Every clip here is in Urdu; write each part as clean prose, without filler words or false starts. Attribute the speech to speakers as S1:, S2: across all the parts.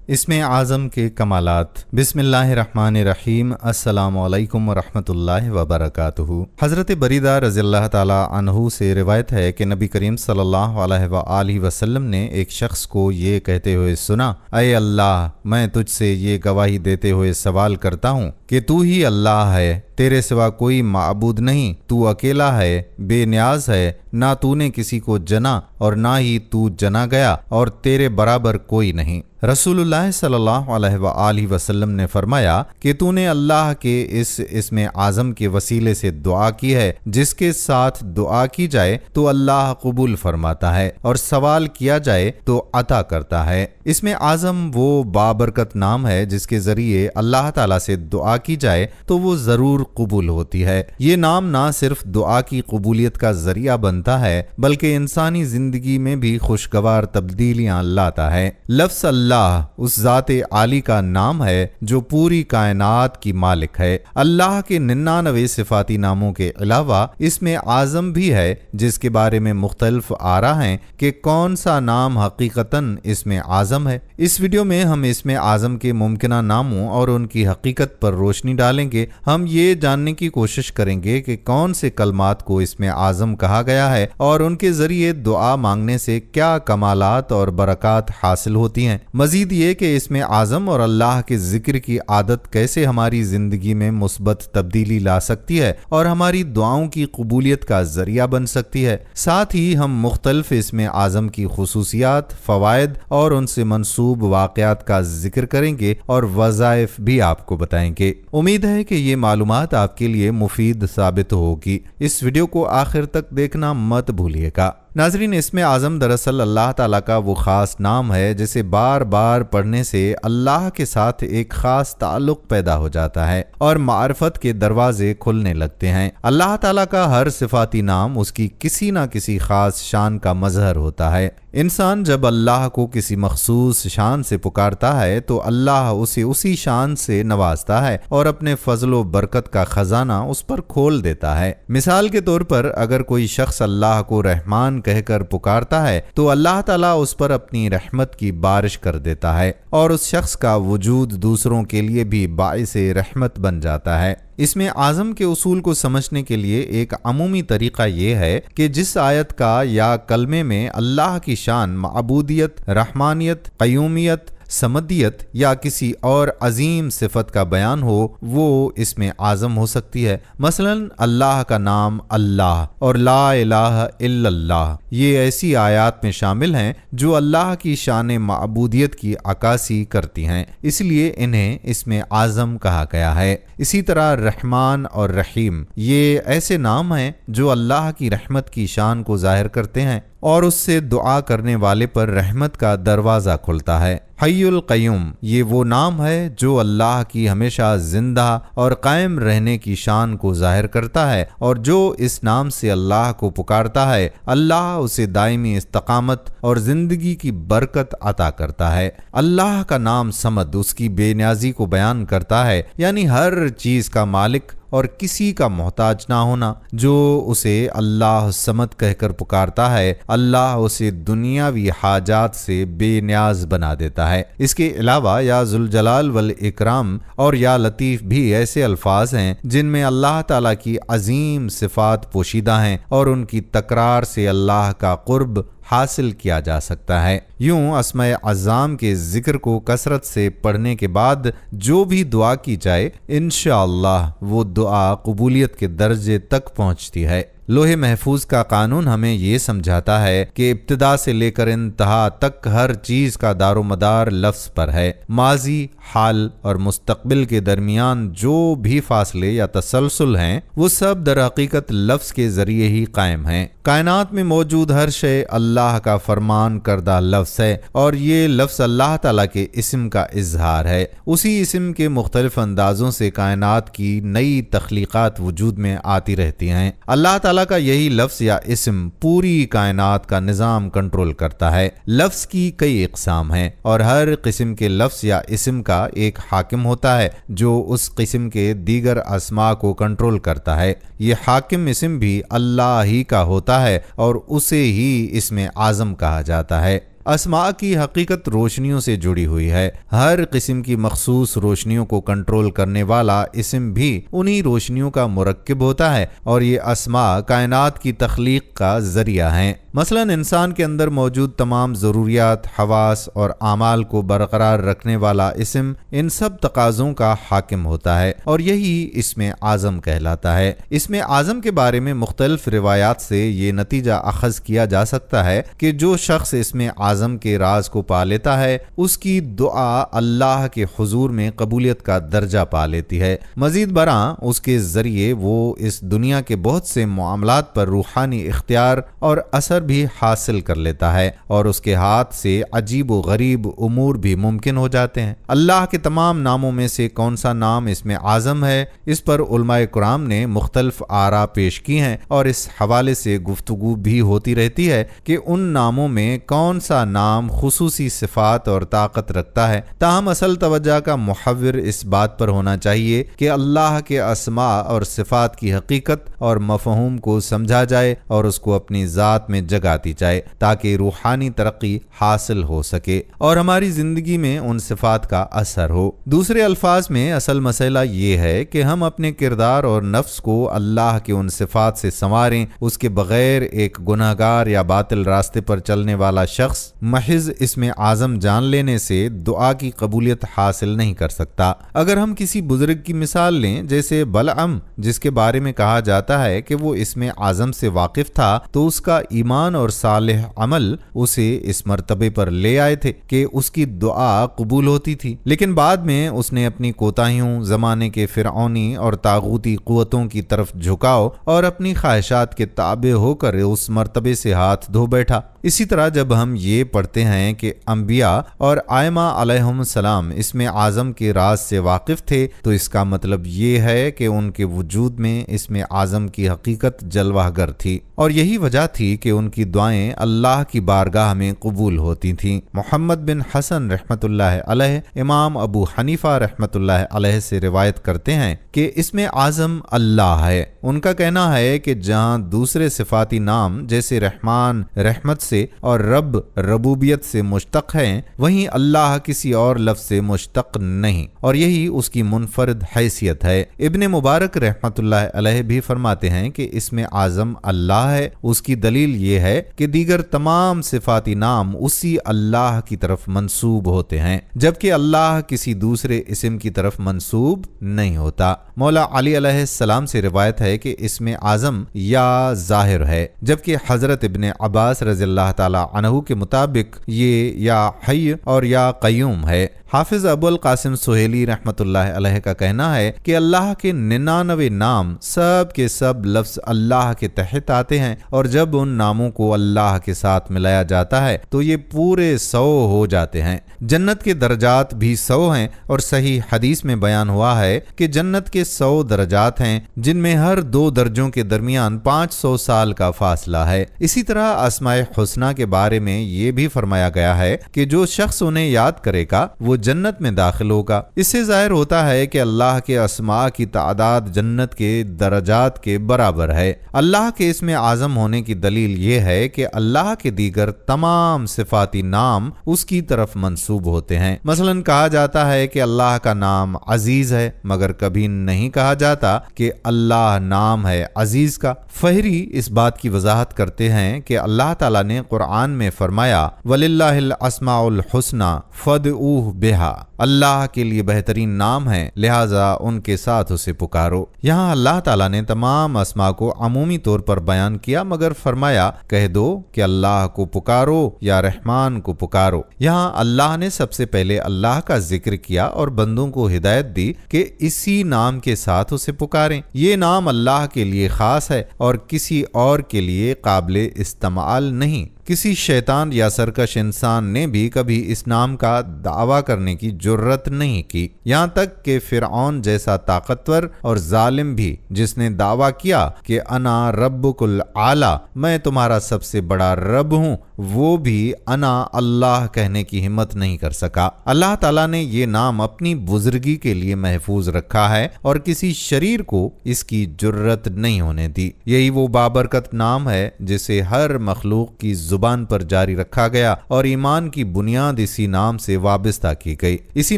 S1: اسم اعظم کے کمالات۔ بسم اللہ الرحمن الرحیم۔ السلام علیکم ورحمۃ اللہ وبرکاتہ۔ حضرت بریدہ رضی اللہ تعالی عنہ سے روایت ہے کہ نبی کریم صلی اللہ علیہ وآلہ وسلم نے ایک شخص کو یہ کہتے ہوئے سنا، اے اللہ، میں تجھ سے یہ گواہی دیتے ہوئے سوال کرتا ہوں کہ تو ہی اللہ ہے، تیرے سوا کوئی معبود نہیں، تو اکیلا ہے، بے نیاز ہے، نہ تو نے کسی کو جنا اور نہ ہی تو جنا گیا، اور تیرے برابر کوئی نہیں۔ رسول اللہ صلی اللہ علیہ وآلہ وسلم نے فرمایا کہ تو نے اللہ کے اس اسم اعظم کے وسیلے سے دعا کی ہے، جس کے ساتھ دعا کی جائے تو اللہ قبول فرماتا ہے اور سوال کیا جائے تو عطا کرتا ہے۔ اسم اعظم وہ بابرکت نام ہے جس کے ذریعے اللہ تعالیٰ سے دعا کی جائے تو وہ ضرور قبول ہوتی ہے۔ یہ نام نہ صرف دعا کی قبولیت کا ذریعہ بنتا ہے بلکہ انسانی زندگی میں بھی خوشگوار تبدیلیاں لاتا ہے۔ لفظ اللہ اس ذات عالی کا نام ہے جو پوری کائنات کی مالک ہے۔ اللہ کے 99 صفاتی ناموں کے علاوہ اسم اعظم بھی ہے جس کے بارے میں مختلف آراء ہیں کہ کون سا نام حقیقتاً اسم اعظم ہے۔ اس ویڈیو میں ہم اسم اعظم کے ممکنہ ناموں اور ان کی حقیقت پر روشنی ڈالیں گے۔ ہم یہ جاننے کی کوشش کریں گے کہ کون سے کلمات کو اسم اعظم کہا گیا ہے اور ان کے ذریعے دعا مانگنے سے کیا کمالات اور برکات حاصل ہوتی ہیں۔ مزید یہ کہ اسم اعظم اور اللہ کے ذکر کی عادت کیسے ہماری زندگی میں مثبت تبدیلی لا سکتی ہے اور ہماری دعاؤں کی قبولیت کا ذریعہ بن سکتی ہے۔ ساتھ ہی ہم مختلف اسم اعظم کی خصوصیات، فوائد اور ان سے منسوب واقعات کا ذکر کریں گے اور وظائف بھی آپ کو بتائیں گے۔ امید ہے کہ یہ معلومات آپ کے لیے مفید ثابت ہوگی۔ اس ویڈیو کو آخر تک دیکھنا مت بھولیے گا۔ ناظرین، اسم اعظم دراصل اللہ تعالیٰ کا وہ خاص نام ہے جسے بار بار پڑھنے سے اللہ کے ساتھ ایک خاص تعلق پیدا ہو جاتا ہے اور معرفت کے دروازے کھلنے لگتے ہیں۔ اللہ تعالیٰ کا ہر صفاتی نام اس کی کسی نہ کسی خاص شان کا مظہر ہوتا ہے۔ انسان جب اللہ کو کسی مخصوص شان سے پکارتا ہے تو اللہ اسے اسی شان سے نوازتا ہے اور اپنے فضل و برکت کا خزانہ اس پر کھول دیتا ہے۔ مثال کے طور پر اگر کوئی شخص اللہ کو رحمان کہہ کر پکارتا ہے تو اللہ تعالیٰ اس پر اپنی رحمت کی بارش کر دیتا ہے اور اس شخص کا وجود دوسروں کے لیے بھی باعث رحمت بن جاتا ہے۔ اسم اعظم کے اصول کو سمجھنے کے لیے ایک عمومی طریقہ یہ ہے کہ جس آیت کا یا کلمے میں اللہ کی شان، معبودیت، رحمانیت، قیومیت، سمدیت یا کسی اور عظیم صفت کا بیان ہو وہ اسم اعظم ہو سکتی ہے۔ مثلا اللہ کا نام اللہ اور لا الہ الا اللہ، یہ ایسی آیات میں شامل ہیں جو اللہ کی شان معبودیت کی عکاسی کرتی ہیں، اس لیے انہیں اسم اعظم کہا گیا ہے۔ اسی طرح رحمان اور رحیم، یہ ایسے نام ہیں جو اللہ کی رحمت کی شان کو ظاہر کرتے ہیں اور اس سے دعا کرنے والے پر رحمت کا دروازہ کھلتا ہے۔ حی القیوم، یہ وہ نام ہے جو اللہ کی ہمیشہ زندہ اور قائم رہنے کی شان کو ظاہر کرتا ہے، اور جو اس نام سے اللہ کو پکارتا ہے اللہ اسے دائمی استقامت اور زندگی کی برکت عطا کرتا ہے۔ اللہ کا نام صمد اس کی بے نیازی کو بیان کرتا ہے، یعنی ہر چیز کا مالک اور کسی کا محتاج نہ ہونا۔ جو اسے اللہ صمد کہہ کر پکارتا ہے اللہ اسے دنیاوی حاجات سے بے نیاز بنا دیتا ہے۔ اس کے علاوہ یا ذوالجلال والاکرام اور یا لطیف بھی ایسے الفاظ ہیں جن میں اللہ تعالیٰ کی عظیم صفات پوشیدہ ہیں اور ان کی تکرار سے اللہ کا قرب حاصل کیا جا سکتا ہے۔ یوں اسماء اعظام کے ذکر کو کثرت سے پڑھنے کے بعد جو بھی دعا کی جائے انشاءاللہ وہ دعا قبولیت کے درجے تک پہنچتی ہے۔ لوح محفوظ کا قانون ہمیں یہ سمجھاتا ہے کہ ابتدا سے لے کر انتہا تک ہر چیز کا دار و مدار لفظ پر ہے۔ ماضی، حال اور مستقبل کے درمیان جو بھی فاصلے یا تسلسل ہیں وہ سب در حقیقت لفظ کے ذریعے ہی قائم ہیں۔ کائنات میں موجود ہر شے اللہ کا فرمان کردہ لفظ ہے اور یہ لفظ اللہ تعالیٰ کے اسم کا اظہار ہے۔ اسی اسم کے مختلف اندازوں سے کائنات کی نئی تخلیقات وجود میں آتی رہتی ہیں۔ اللہ تعالیٰ کا یہی لفظ یا اسم پوری کائنات کا نظام کنٹرول کرتا ہے۔ لفظ کی کئی اقسام ہیں اور ہر قسم کے لفظ یا اسم کا ایک حاکم ہوتا ہے جو اس قسم کے دیگر اسماء کو کنٹرول کرتا ہے۔ یہ حاکم اسم بھی اللہ ہی کا ہوتا ہے اور اسے ہی اسم اعظم کہا جاتا ہے۔ اسماء کی حقیقت روشنیوں سے جڑی ہوئی ہے۔ ہر قسم کی مخصوص روشنیوں کو کنٹرول کرنے والا اسم بھی انہی روشنیوں کا مرکب ہوتا ہے، اور یہ اسماء کائنات کی تخلیق کا ذریعہ ہیں۔ مثلا انسان کے اندر موجود تمام ضروریات، حواس اور اعمال کو برقرار رکھنے والا اسم ان سب تقاضوں کا حاکم ہوتا ہے، اور یہی اسم اعظم کہلاتا ہے۔ اسم اعظم کے بارے میں مختلف روایات سے یہ نتیجہ اخذ کیا جا سکتا ہے کہ جو شخص اسم اعظم کے راز کو پا لیتا ہے اس کی دعا اللہ کے حضور میں قبولیت کا درجہ پا لیتی ہے۔ مزید برآں اس کے ذریعے وہ اس دنیا کے بہت سے معاملات پر روحانی اختیار اور اثر بھی حاصل کر لیتا ہے، اور اس کے ہاتھ سے عجیب و غریب امور بھی ممکن ہو جاتے ہیں۔ اللہ کے تمام ناموں میں سے کون سا نام اسم اعظم ہے، اس پر علماء کرام نے مختلف آراء پیش کی ہیں، اور اس حوالے سے گفتگو بھی ہوتی رہتی ہے کہ ان ناموں میں کون سا نام خصوصی صفات اور طاقت رکھتا ہے۔ تاہم اصل توجہ کا محور اس بات پر ہونا چاہیے کہ اللہ کے اسماء اور صفات کی حقیقت اور مفہوم کو سمجھا جائے اور اس کو اپنی ذات میں جگہ دی جائے، تاکہ روحانی ترقی حاصل ہو سکے اور ہماری زندگی میں ان صفات کا اثر ہو۔ دوسرے الفاظ میں اصل مسئلہ یہ ہے کہ ہم اپنے کردار اور نفس کو اللہ کے ان صفات سے سنواریں۔ اس کے بغیر ایک گناہگار یا باطل راستے پر چلنے والا شخص محض اسم اعظم جان لینے سے دعا کی قبولیت حاصل نہیں کر سکتا۔ اگر ہم کسی بزرگ کی مثال لیں جیسے بلعم، جس کے بارے میں کہا جاتا ہے کہ وہ اسم اعظم سے واقف تھا، تو اس کا ایمان اور صالح عمل اسے اس مرتبے پر لے آئے تھے کہ اس کی دعا قبول ہوتی تھی، لیکن بعد میں اس نے اپنی کوتاہیوں، زمانے کے فرعونی اور طاغوتی قوتوں کی طرف جھکاؤ اور اپنی خواہشات کے تابع ہو کر اس مرتبے سے ہاتھ دھو بیٹھا۔ اسی طرح جب ہم یہ پڑھتے ہیں کہ انبیاء اور ائمہ علیہم السلام اسم اعظم کے راز سے واقف تھے، تو اس کا مطلب یہ ہے کہ ان کے وجود میں اسم اعظم کی حقیقت جلوہ گر تھی، اور یہی وجہ تھی کہ ان کی دعائیں اللہ کی بارگاہ میں قبول ہوتی تھیں۔ محمد بن حسن رحمۃ اللہ علیہ امام ابو حنیفہ رحمۃ اللہ علیہ سے روایت کرتے ہیں کہ اسم اعظم اللہ ہے۔ ان کا کہنا ہے کہ جہاں دوسرے صفاتی نام جیسے رحمان رحمت سے اور رب ربوبیت سے مشتق ہیں، وہیں اللہ کسی اور لفظ سے مشتق نہیں، اور یہی اس کی منفرد حیثیت ہے۔ ابن مبارک رحمۃ اللہ علیہ بھی فرماتے ہیں کہ اسم اعظم اللہ ہے۔ اس کی دلیل یہ ہے کہ دیگر تمام صفاتی نام اسی اللہ کی طرف منسوب ہوتے ہیں، جبکہ اللہ کسی دوسرے اسم کی طرف منسوب نہیں ہوتا۔ مولا علی علیہ السلام سے روایت ہے کہ اسم اعظم یا ظاہر ہے، جبکہ حضرت ابن عباس رضی اللہ تعالی عنہ کے مطابق یہ یا حی اور یا قیوم ہے۔ حافظ ابو القاسم سہیلی رحمۃ اللہ علیہ کا کہنا ہے کہ اللہ کے 99 نام سب کے سب لفظ اللہ کے تحت آتے ہیں، اور جب ان ناموں کو اللہ کے ساتھ ملایا جاتا ہے تو یہ پورے 100 ہو جاتے ہیں۔ جنت کے درجات بھی 100 ہیں، اور صحیح حدیث میں بیان ہوا ہے کہ جنت کے 100 درجات ہیں جن میں ہر 2 درجوں کے درمیان 500 سال کا فاصلہ ہے۔ اسی طرح اسماء حسنہ کے بارے میں یہ بھی فرمایا گیا ہے کہ جو شخص انہیں یاد کرے گا وہ جنت میں داخل ہوگا۔ اس سے ظاہر ہوتا ہے کہ اللہ کے اسماء کی تعداد جنت کے درجات کے برابر ہے۔ اللہ کے اسم اعظم ہونے کی دلیل یہ ہے کہ اللہ کے دیگر تمام صفاتی نام اس کی طرف منسوب ہوتے ہیں۔ مثلا کہا جاتا ہے کہ اللہ کا نام عزیز ہے، مگر کبھی نہیں کہا جاتا کہ اللہ نام ہے عزیز کا۔ فہری اس بات کی وضاحت کرتے ہیں کہ اللہ تعالیٰ نے قرآن میں فرمایا وَلِلَّهِ الْأَسْمَاءُ الْحُسْنَى فَادْعُوهُ بِهَا، اللہ کے لیے بہترین نام ہے، لہٰذا ان کے ساتھ اسے پکارو۔ یہاں اللہ تعالیٰ نے تمام اسماء کو عمومی طور پر بیان کیا، مگر فرمایا کہہ دو کہ اللہ کو پکارو یا رحمان کو پکارو۔ یہاں اللہ نے سب سے پہلے اللہ کا ذکر کیا اور بندوں کو ہدایت دی کہ اسی نام کے ساتھ اسے پکاریں۔ یہ نام اللہ کے لیے خاص ہے اور کسی اور کے لیے قابل استعمال نہیں۔ کسی شیطان یا سرکش انسان نے بھی کبھی اس نام کا دعویٰ کرنے کی جرت نہیں کی، یہاں تک کہ فرعون جیسا طاقتور اور ظالم بھی، جس نے دعویٰ کیا کہ انا ربک الاعلی، میں تمہارا سب سے بڑا رب ہوں، وہ بھی انا اللہ کہنے کی ہمت نہیں کر سکا۔ اللہ تعالیٰ نے یہ نام اپنی بزرگی کے لیے محفوظ رکھا ہے اور کسی شریر کو اس کی جرت نہیں ہونے دی۔ یہی وہ بابرکت نام ہے جسے ہر مخلوق کی زبان پر جاری رکھا گیا اور ایمان کی بنیاد اسی نام سے وابستہ کی گئی۔ اسی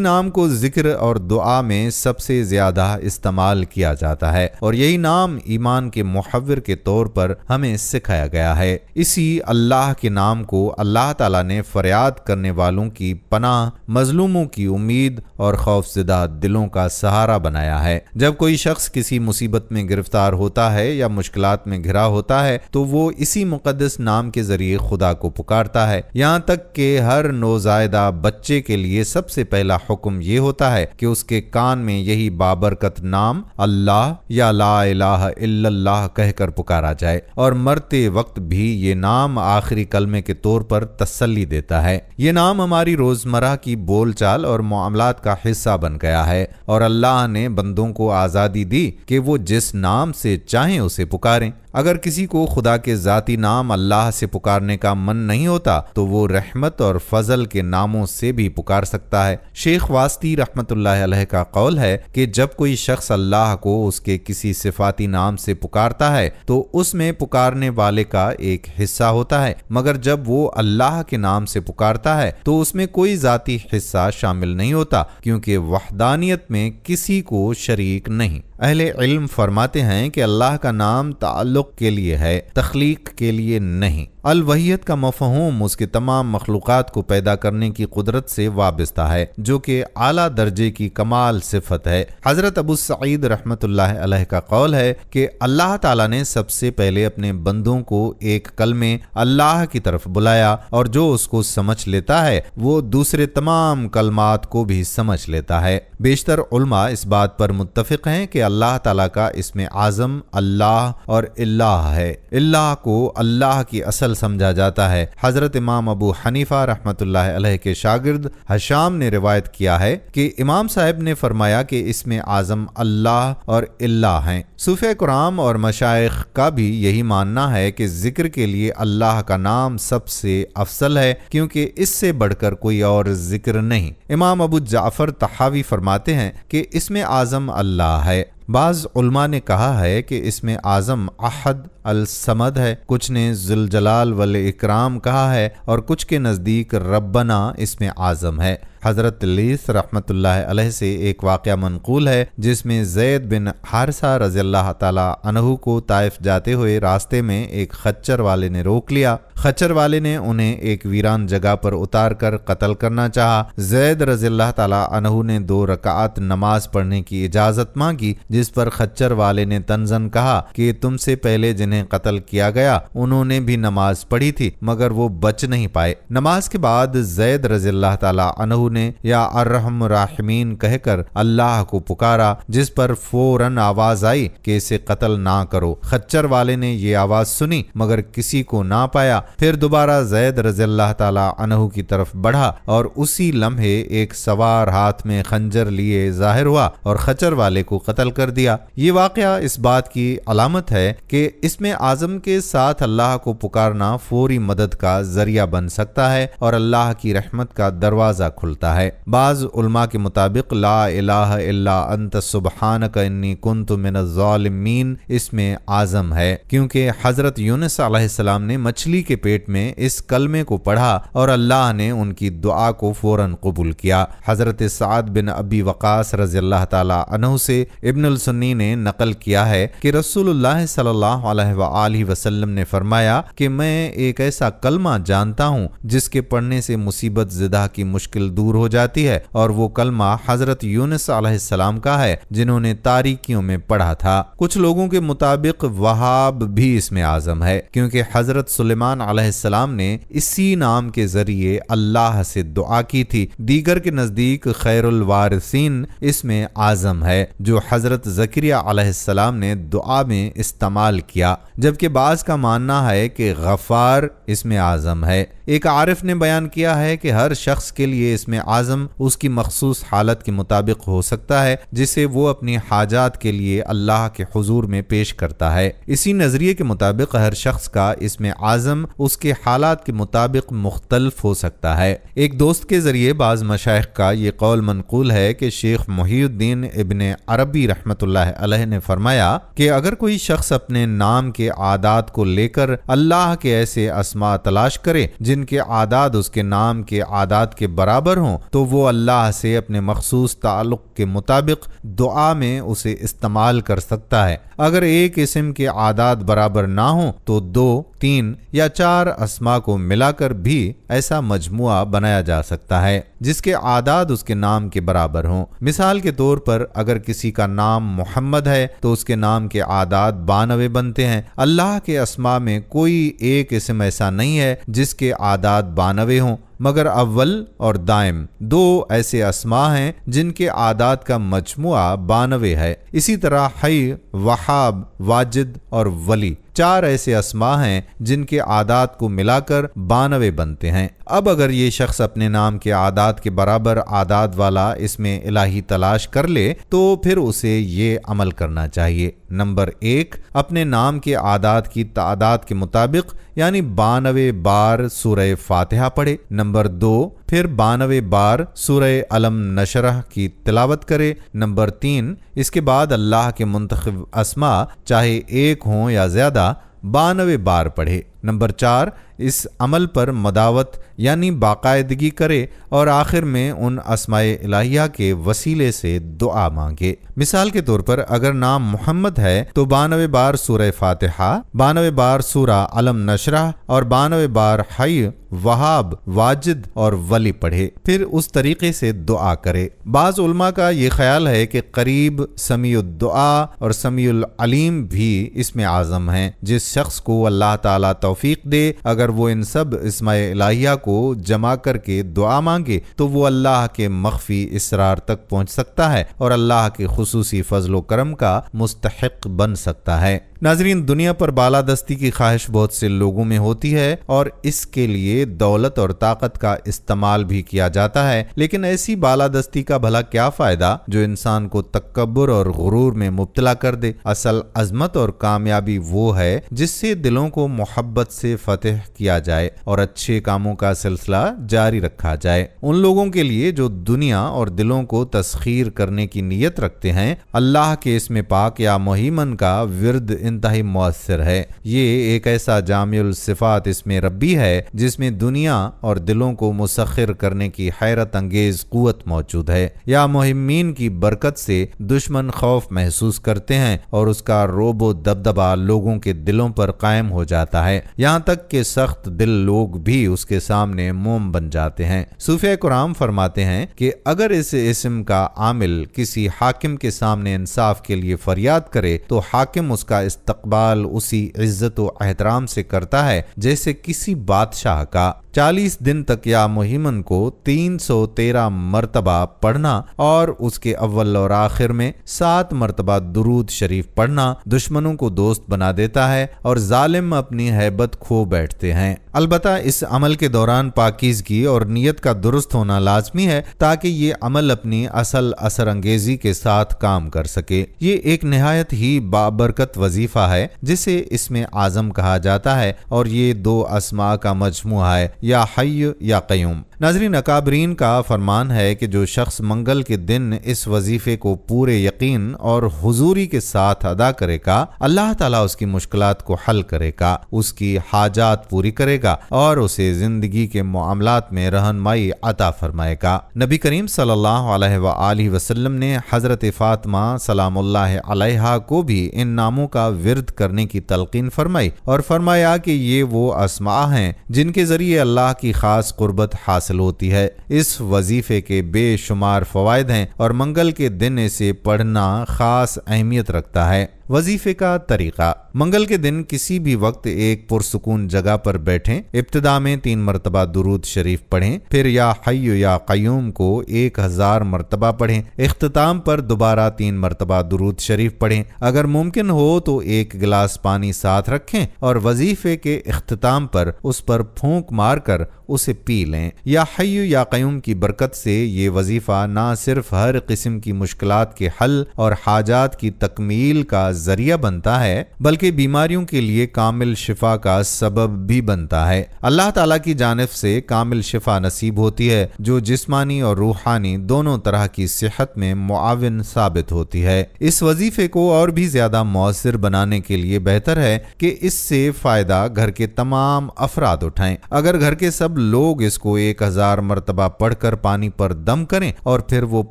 S1: نام کو ذکر اور دعا میں سب سے زیادہ استعمال کیا جاتا ہے اور یہی نام ایمان کے محور کے طور پر ہمیں سکھایا گیا ہے۔ اسی اللہ کے نام کو اللہ تعالیٰ نے فریاد کرنے والوں کی پناہ، مظلوموں کی امید اور خوفزدہ دلوں کا سہارا بنایا ہے۔ جب کوئی شخص کسی مصیبت میں گرفتار ہوتا ہے یا مشکلات میں گھرا ہوتا ہے تو وہ اسی مقدس نام کے ذریعے خدا کو پکارتا ہے، یہاں تک کہ ہر نوزائیدہ بچے کے لیے سب سے پہلا حکم یہ ہوتا ہے کہ اس کے کان میں یہی بابرکت نام اللہ یا لا الہ الا اللہ کہہ کر پکارا جائے، اور مرتے وقت بھی یہ نام آخری کلمے کے طور پر تسلی دیتا ہے۔ یہ نام ہماری روزمرہ کی بول چال اور معاملات کا حصہ بن گیا ہے، اور اللہ نے بندوں کو آزادی دی کہ وہ جس نام سے چاہیں اسے پکاریں۔ اگر کسی کو خدا کے ذاتی نام اللہ سے پکارنے کا من نہیں ہوتا تو وہ رحمت اور فضل کے ناموں سے بھی پکار سکتا ہے۔ شیخ واسطی رحمت اللہ علیہ کا قول ہے کہ جب کوئی شخص اللہ کو اس کے کسی صفاتی نام سے پکارتا ہے تو اس میں پکارنے والے کا ایک حصہ ہوتا ہے، مگر جب وہ اللہ کے نام سے پکارتا ہے تو اس میں کوئی ذاتی حصہ شامل نہیں ہوتا، کیونکہ وحدانیت میں کسی کو شریک نہیں۔ اہل علم فرماتے ہیں کہ اللہ کا نام تعلق کے لیے ہے، تخلیق کے لیے نہیں۔ الوحیت کا مفہوم اس کے تمام مخلوقات کو پیدا کرنے کی قدرت سے وابستہ ہے، جو کہ اعلیٰ درجے کی کمال صفت ہے۔ حضرت ابو سعید رحمت اللہ علیہ کا قول ہے کہ اللہ تعالیٰ نے سب سے پہلے اپنے بندوں کو ایک کلمے اللہ کی طرف بلایا، اور جو اس کو سمجھ لیتا ہے وہ دوسرے تمام کلمات کو بھی سمجھ لیتا ہے۔ بیشتر علماء اس بات پر متفق ہیں کہ اللہ تعالیٰ کا اسم اعظم اللہ اور الہ ہے۔ الہ کو اللہ کی اصل سمجھا جاتا ہے۔ حضرت امام ابو حنیفہ رحمت اللہ علیہ کے شاگرد حشام نے روایت کیا ہے کہ امام صاحب نے فرمایا کہ اسم اعظم اللہ اور الہ ہیں۔ صوفیہ کرام اور مشائخ کا بھی یہی ماننا ہے کہ ذکر کے لیے اللہ کا نام سب سے افضل ہے، کیونکہ اس سے بڑھ کر کوئی اور ذکر نہیں۔ امام ابو جعفر طحاوی فرماتے ہیں کہ اسم اعظم اللہ ہے۔ بعض علماء نے کہا ہے کہ اسم اعظم احد الصمد ہے، کچھ نے ذوالجلال والاکرام کہا ہے، اور کچھ کے نزدیک ربنا اسم اعظم ہے۔ حضرت لیث رحمت اللہ علیہ سے ایک واقعہ منقول ہے جس میں زید بن حارثہ رضی اللہ تعالی عنہ کو طائف جاتے ہوئے راستے میں ایک خچر والے نے روک لیا۔ خچر والے نے انہیں ایک ویران جگہ پر اتار کر قتل کرنا چاہا۔ زید رضی اللہ تعالی عنہ نے 2 رکعت نماز پڑھنے کی اجازت مانگی، جس پر خچر والے نے طنزاً کہا کہ تم سے پہلے جنہیں قتل کیا گیا انہوں نے بھی نماز پڑھی تھی مگر وہ بچ نہیں پائے۔ نماز کے بعد زید رضی اللہ تعالی عنہ نے یا ارحم الراحمین کہہ کر اللہ کو پکارا، جس پر فوراً آواز آئی کہ اسے قتل نہ کرو۔ خچر والے نے یہ آواز سنی مگر کسی کو نہ پایا۔ پھر دوبارہ زید رضی اللہ تعالی عنہ کی طرف بڑھا اور اسی لمحے ایک سوار ہاتھ میں خنجر لیے ظاہر ہوا اور خچر والے کو قتل کر دیا۔ یہ واقعہ اس بات کی علامت ہے کہ اسم اعظم کے ساتھ اللہ کو پکارنا فوری مدد کا ذریعہ بن سکتا ہے اور اللہ کی رحمت کا دروازہ کھلتا ہے۔ بعض علماء کے مطابق لا الہ الا انت سبحانک انی کنت من الظالمین اسم اعظم ہے، کیونکہ حضرت یونس علیہ السلام نے مچھلی کے پیٹ میں اس کلمے کو پڑھا اور اللہ نے ان کی دعا کو فوراً قبول کیا۔ حضرت سعد بن ابی وقاص رضی اللہ تعالی عنہ سے ابن السنی نے نقل کیا ہے کہ رسول اللہ صلی اللہ علیہ وآلہ وسلم نے فرمایا کہ میں ایک ایسا کلمہ جانتا ہوں جس کے پڑھنے سے مصیبت زدہ کی مشکل دور ہو جاتی ہے، اور وہ کلمہ حضرت یونس علیہ السلام کا ہے جنہوں نے تاریکیوں میں پڑھا تھا۔ کچھ لوگوں کے مطابق وہاب بھی اسم اعظم ہے، کیونکہ حضرت سلیمان علیہ السلام نے اسی نام کے ذریعے اللہ سے دعا کی تھی۔ دیگر کے نزدیک خیر الوارثین اسم اعظم ہے جو حضرت زکریا علیہ السلام نے دعا میں استعمال کیا، جبکہ بعض کا ماننا ہے کہ غفار اسم اعظم ہے۔ ایک عارف نے بیان کیا ہے کہ ہر شخص کے لیے اسم اعظم اس کی مخصوص حالت کے مطابق ہو سکتا ہے، جسے وہ اپنی حاجات کے لیے اللہ کے حضور میں پیش کرتا ہے۔ اسی نظریے کے مطابق ہر شخص کا اسم اعظم اس کے حالات کے مطابق مختلف ہو سکتا ہے۔ ایک دوست کے ذریعے بعض مشائخ کا یہ قول منقول ہے کہ شیخ محی الدین ابن عربی رحمۃ اللہ علیہ نے فرمایا کہ اگر کوئی شخص اپنے نام کے اعداد کو لے کر اللہ کے ایسے اسماء تلاش کرے جن کے اعداد اس کے نام کے اعداد کے برابر ہوں تو وہ اللہ سے اپنے مخصوص تعلق کے مطابق دعا میں اسے استعمال کر سکتا ہے۔ اگر ایک اسم کے اعداد برابر نہ ہوں تو 2، 3 یا 4 اسماء کو ملا کر بھی ایسا مجموعہ بنایا جا سکتا ہے جس کے اعداد اس کے نام کے برابر ہوں۔ مثال کے طور پر اگر کسی کا نام محمد ہے تو اس کے نام کے اعداد 92 بنتے ہیں۔ اللہ کے اسماء میں کوئی ایک اسم ایسا نہیں ہے جس کے اعداد 92 ہوں، مگر اول اور دائم 2 ایسے اسماء ہیں جن کے اعداد کا مجموعہ 92 ہے۔ اسی طرح حی، وہاب، واجد اور ولی 4 ایسے اسماء ہیں جن کے اعداد کو ملا کر 92 بنتے ہیں۔ اب اگر یہ شخص اپنے نام کے اعداد کے برابر اعداد والا اسم الہی تلاش کر لے تو پھر اسے یہ عمل کرنا چاہیے۔ نمبر 1، اپنے نام کے اعداد کی تعداد کے مطابق یعنی 92 بار سورہ فاتحہ پڑھے۔ نمبر 2، پھر 92 بار سورہ علم نشرح کی تلاوت کرے۔ نمبر 3، اس کے بعد اللہ کے منتخب اسماء چاہے ایک ہوں یا زیادہ 92 بار پڑھے۔ نمبر 4، اس عمل پر مداوت یعنی باقاعدگی کرے اور آخر میں ان اسماء الہیہ کے وسیلے سے دعا مانگے۔ مثال کے طور پر اگر نام محمد ہے تو 92 بار سورہ فاتحہ، 92 بار سورہ علم نشرح اور 92 بار حی، وہاب، واجد اور ولی پڑھے، پھر اس طریقے سے دعا کرے۔ بعض علماء کا یہ خیال ہے کہ قریب، سمیع الدعا اور سمیع العلیم بھی اسم اعظم ہیں۔ جس شخص کو اللہ تعالیٰ توفیق دے اگر وہ ان سب اسماء الہیہ کو جمع کر کے دعا مانگے تو وہ اللہ کے مخفی اسرار تک پہنچ سکتا ہے اور اللہ کے خصوصی فضل و کرم کا مستحق بن سکتا ہے۔ ناظرین، دنیا پر بالادستی کی خواہش بہت سے لوگوں میں ہوتی ہے اور اس کے لیے دولت اور طاقت کا استعمال بھی کیا جاتا ہے، لیکن ایسی بالادستی کا بھلا کیا فائدہ جو انسان کو تکبر اور غرور میں مبتلا کر دے۔ اصل عظمت اور کامیابی وہ ہے جس سے دلوں کو محبت سے فتح کیا جائے اور اچھے کاموں کا سلسلہ جاری رکھا جائے۔ ان لوگوں کے لیے جو دنیا اور دلوں کو تسخیر کرنے کی نیت رکھتے ہیں، اللہ کے اسم پاک یا مہیمن کا ورد انتہائی مؤثر ہے۔ یہ ایک ایسا جامع الصفات اسم ربی ہے جس میں دنیا اور دلوں کو مسخر کرنے کی حیرت انگیز قوت موجود ہے۔ یا مہمین کی برکت سے دشمن خوف محسوس کرتے ہیں اور اس کا رعب و دبدبہ لوگوں کے دلوں پر قائم ہو جاتا ہے، یہاں تک کہ سخت دل لوگ بھی اس کے سامنے موم بن جاتے ہیں۔ صوفیہ کرام فرماتے ہیں کہ اگر اس اسم کا عامل کسی حاکم کے سامنے انصاف کے لیے فریاد کرے تو حاکم اس کا استقبال اسی عزت و احترام سے کرتا ہے جیسے کسی بادشاہ کا۔ 40 دن تک یا مہیمن کو 313 مرتبہ پڑھنا اور اس کے اول اور آخر میں 7 مرتبہ درود شریف پڑھنا دشمنوں کو دوست بنا دیتا ہے اور ظالم اپنی ہیبت کھو بیٹھتے ہیں۔ البتہ اس عمل کے دوران پاکیزگی اور نیت کا درست ہونا لازمی ہے تاکہ یہ عمل اپنی اصل اثر انگیزی کے ساتھ کام کر سکے۔ یہ ایک نہایت ہی بابرکت وظیفہ ہے جسے اسم اعظم کہا جاتا ہے اور یہ 2 اسماء کا مجموعہ ہے، یا حی یا قیوم۔ ناظرین، اکابرین کا فرمان ہے کہ جو شخص منگل کے دن اس وظیفے کو پورے یقین اور حضوری کے ساتھ ادا کرے گا، اللہ تعالیٰ اس کی مشکلات کو حل کرے گا، اس کی حاجات پوری کرے گا اور اسے زندگی کے معاملات میں رہنمائی عطا فرمائے گا۔ نبی کریم صلی اللہ علیہ وآلہ وسلم نے حضرت فاطمہ سلام اللہ علیہا کو بھی ان ناموں کا ورد کرنے کی تلقین فرمائی اور فرمایا کہ یہ وہ اسماء ہیں جن کے ذریعے اللہ کی خاص قربت حاصل ہوتی ہے۔ اس وظیفے کے بے شمار فوائد ہیں اور منگل کے دن اسے پڑھنا خاص اہمیت رکھتا ہے۔ وظیفے کا طریقہ: منگل کے دن کسی بھی وقت ایک پرسکون جگہ پر بیٹھیں، ابتدا میں 3 مرتبہ درود شریف پڑھیں، پھر یا حی یا قیوم کو 1000 مرتبہ پڑھیں، اختتام پر دوبارہ 3 مرتبہ درود شریف پڑھیں۔ اگر ممکن ہو تو 1 گلاس پانی ساتھ رکھیں اور وظیفے کے اختتام پر اس پر پھونک مار کر اسے پی لیں۔ یا حی یا قیوم کی برکت سے یہ وظیفہ نہ صرف ہر قسم کی مشکلات کے حل اور حاجات کی تکمیل کا ذریعہ بنتا ہے بلکہ بیماریوں کے لیے کامل شفا کا سبب بھی بنتا ہے۔ اللہ تعالیٰ کی جانب سے کامل شفا نصیب ہوتی ہے جو جسمانی اور روحانی دونوں طرح کی صحت میں معاون ثابت ہوتی ہے۔ اس وظیفے کو اور بھی زیادہ مؤثر بنانے کے لیے بہتر ہے کہ اس سے فائدہ گھر کے تمام افراد اٹھائیں۔ اگر گھر کے سب لوگ اس کو 1000 مرتبہ پڑھ کر پانی پر دم کریں اور پھر وہ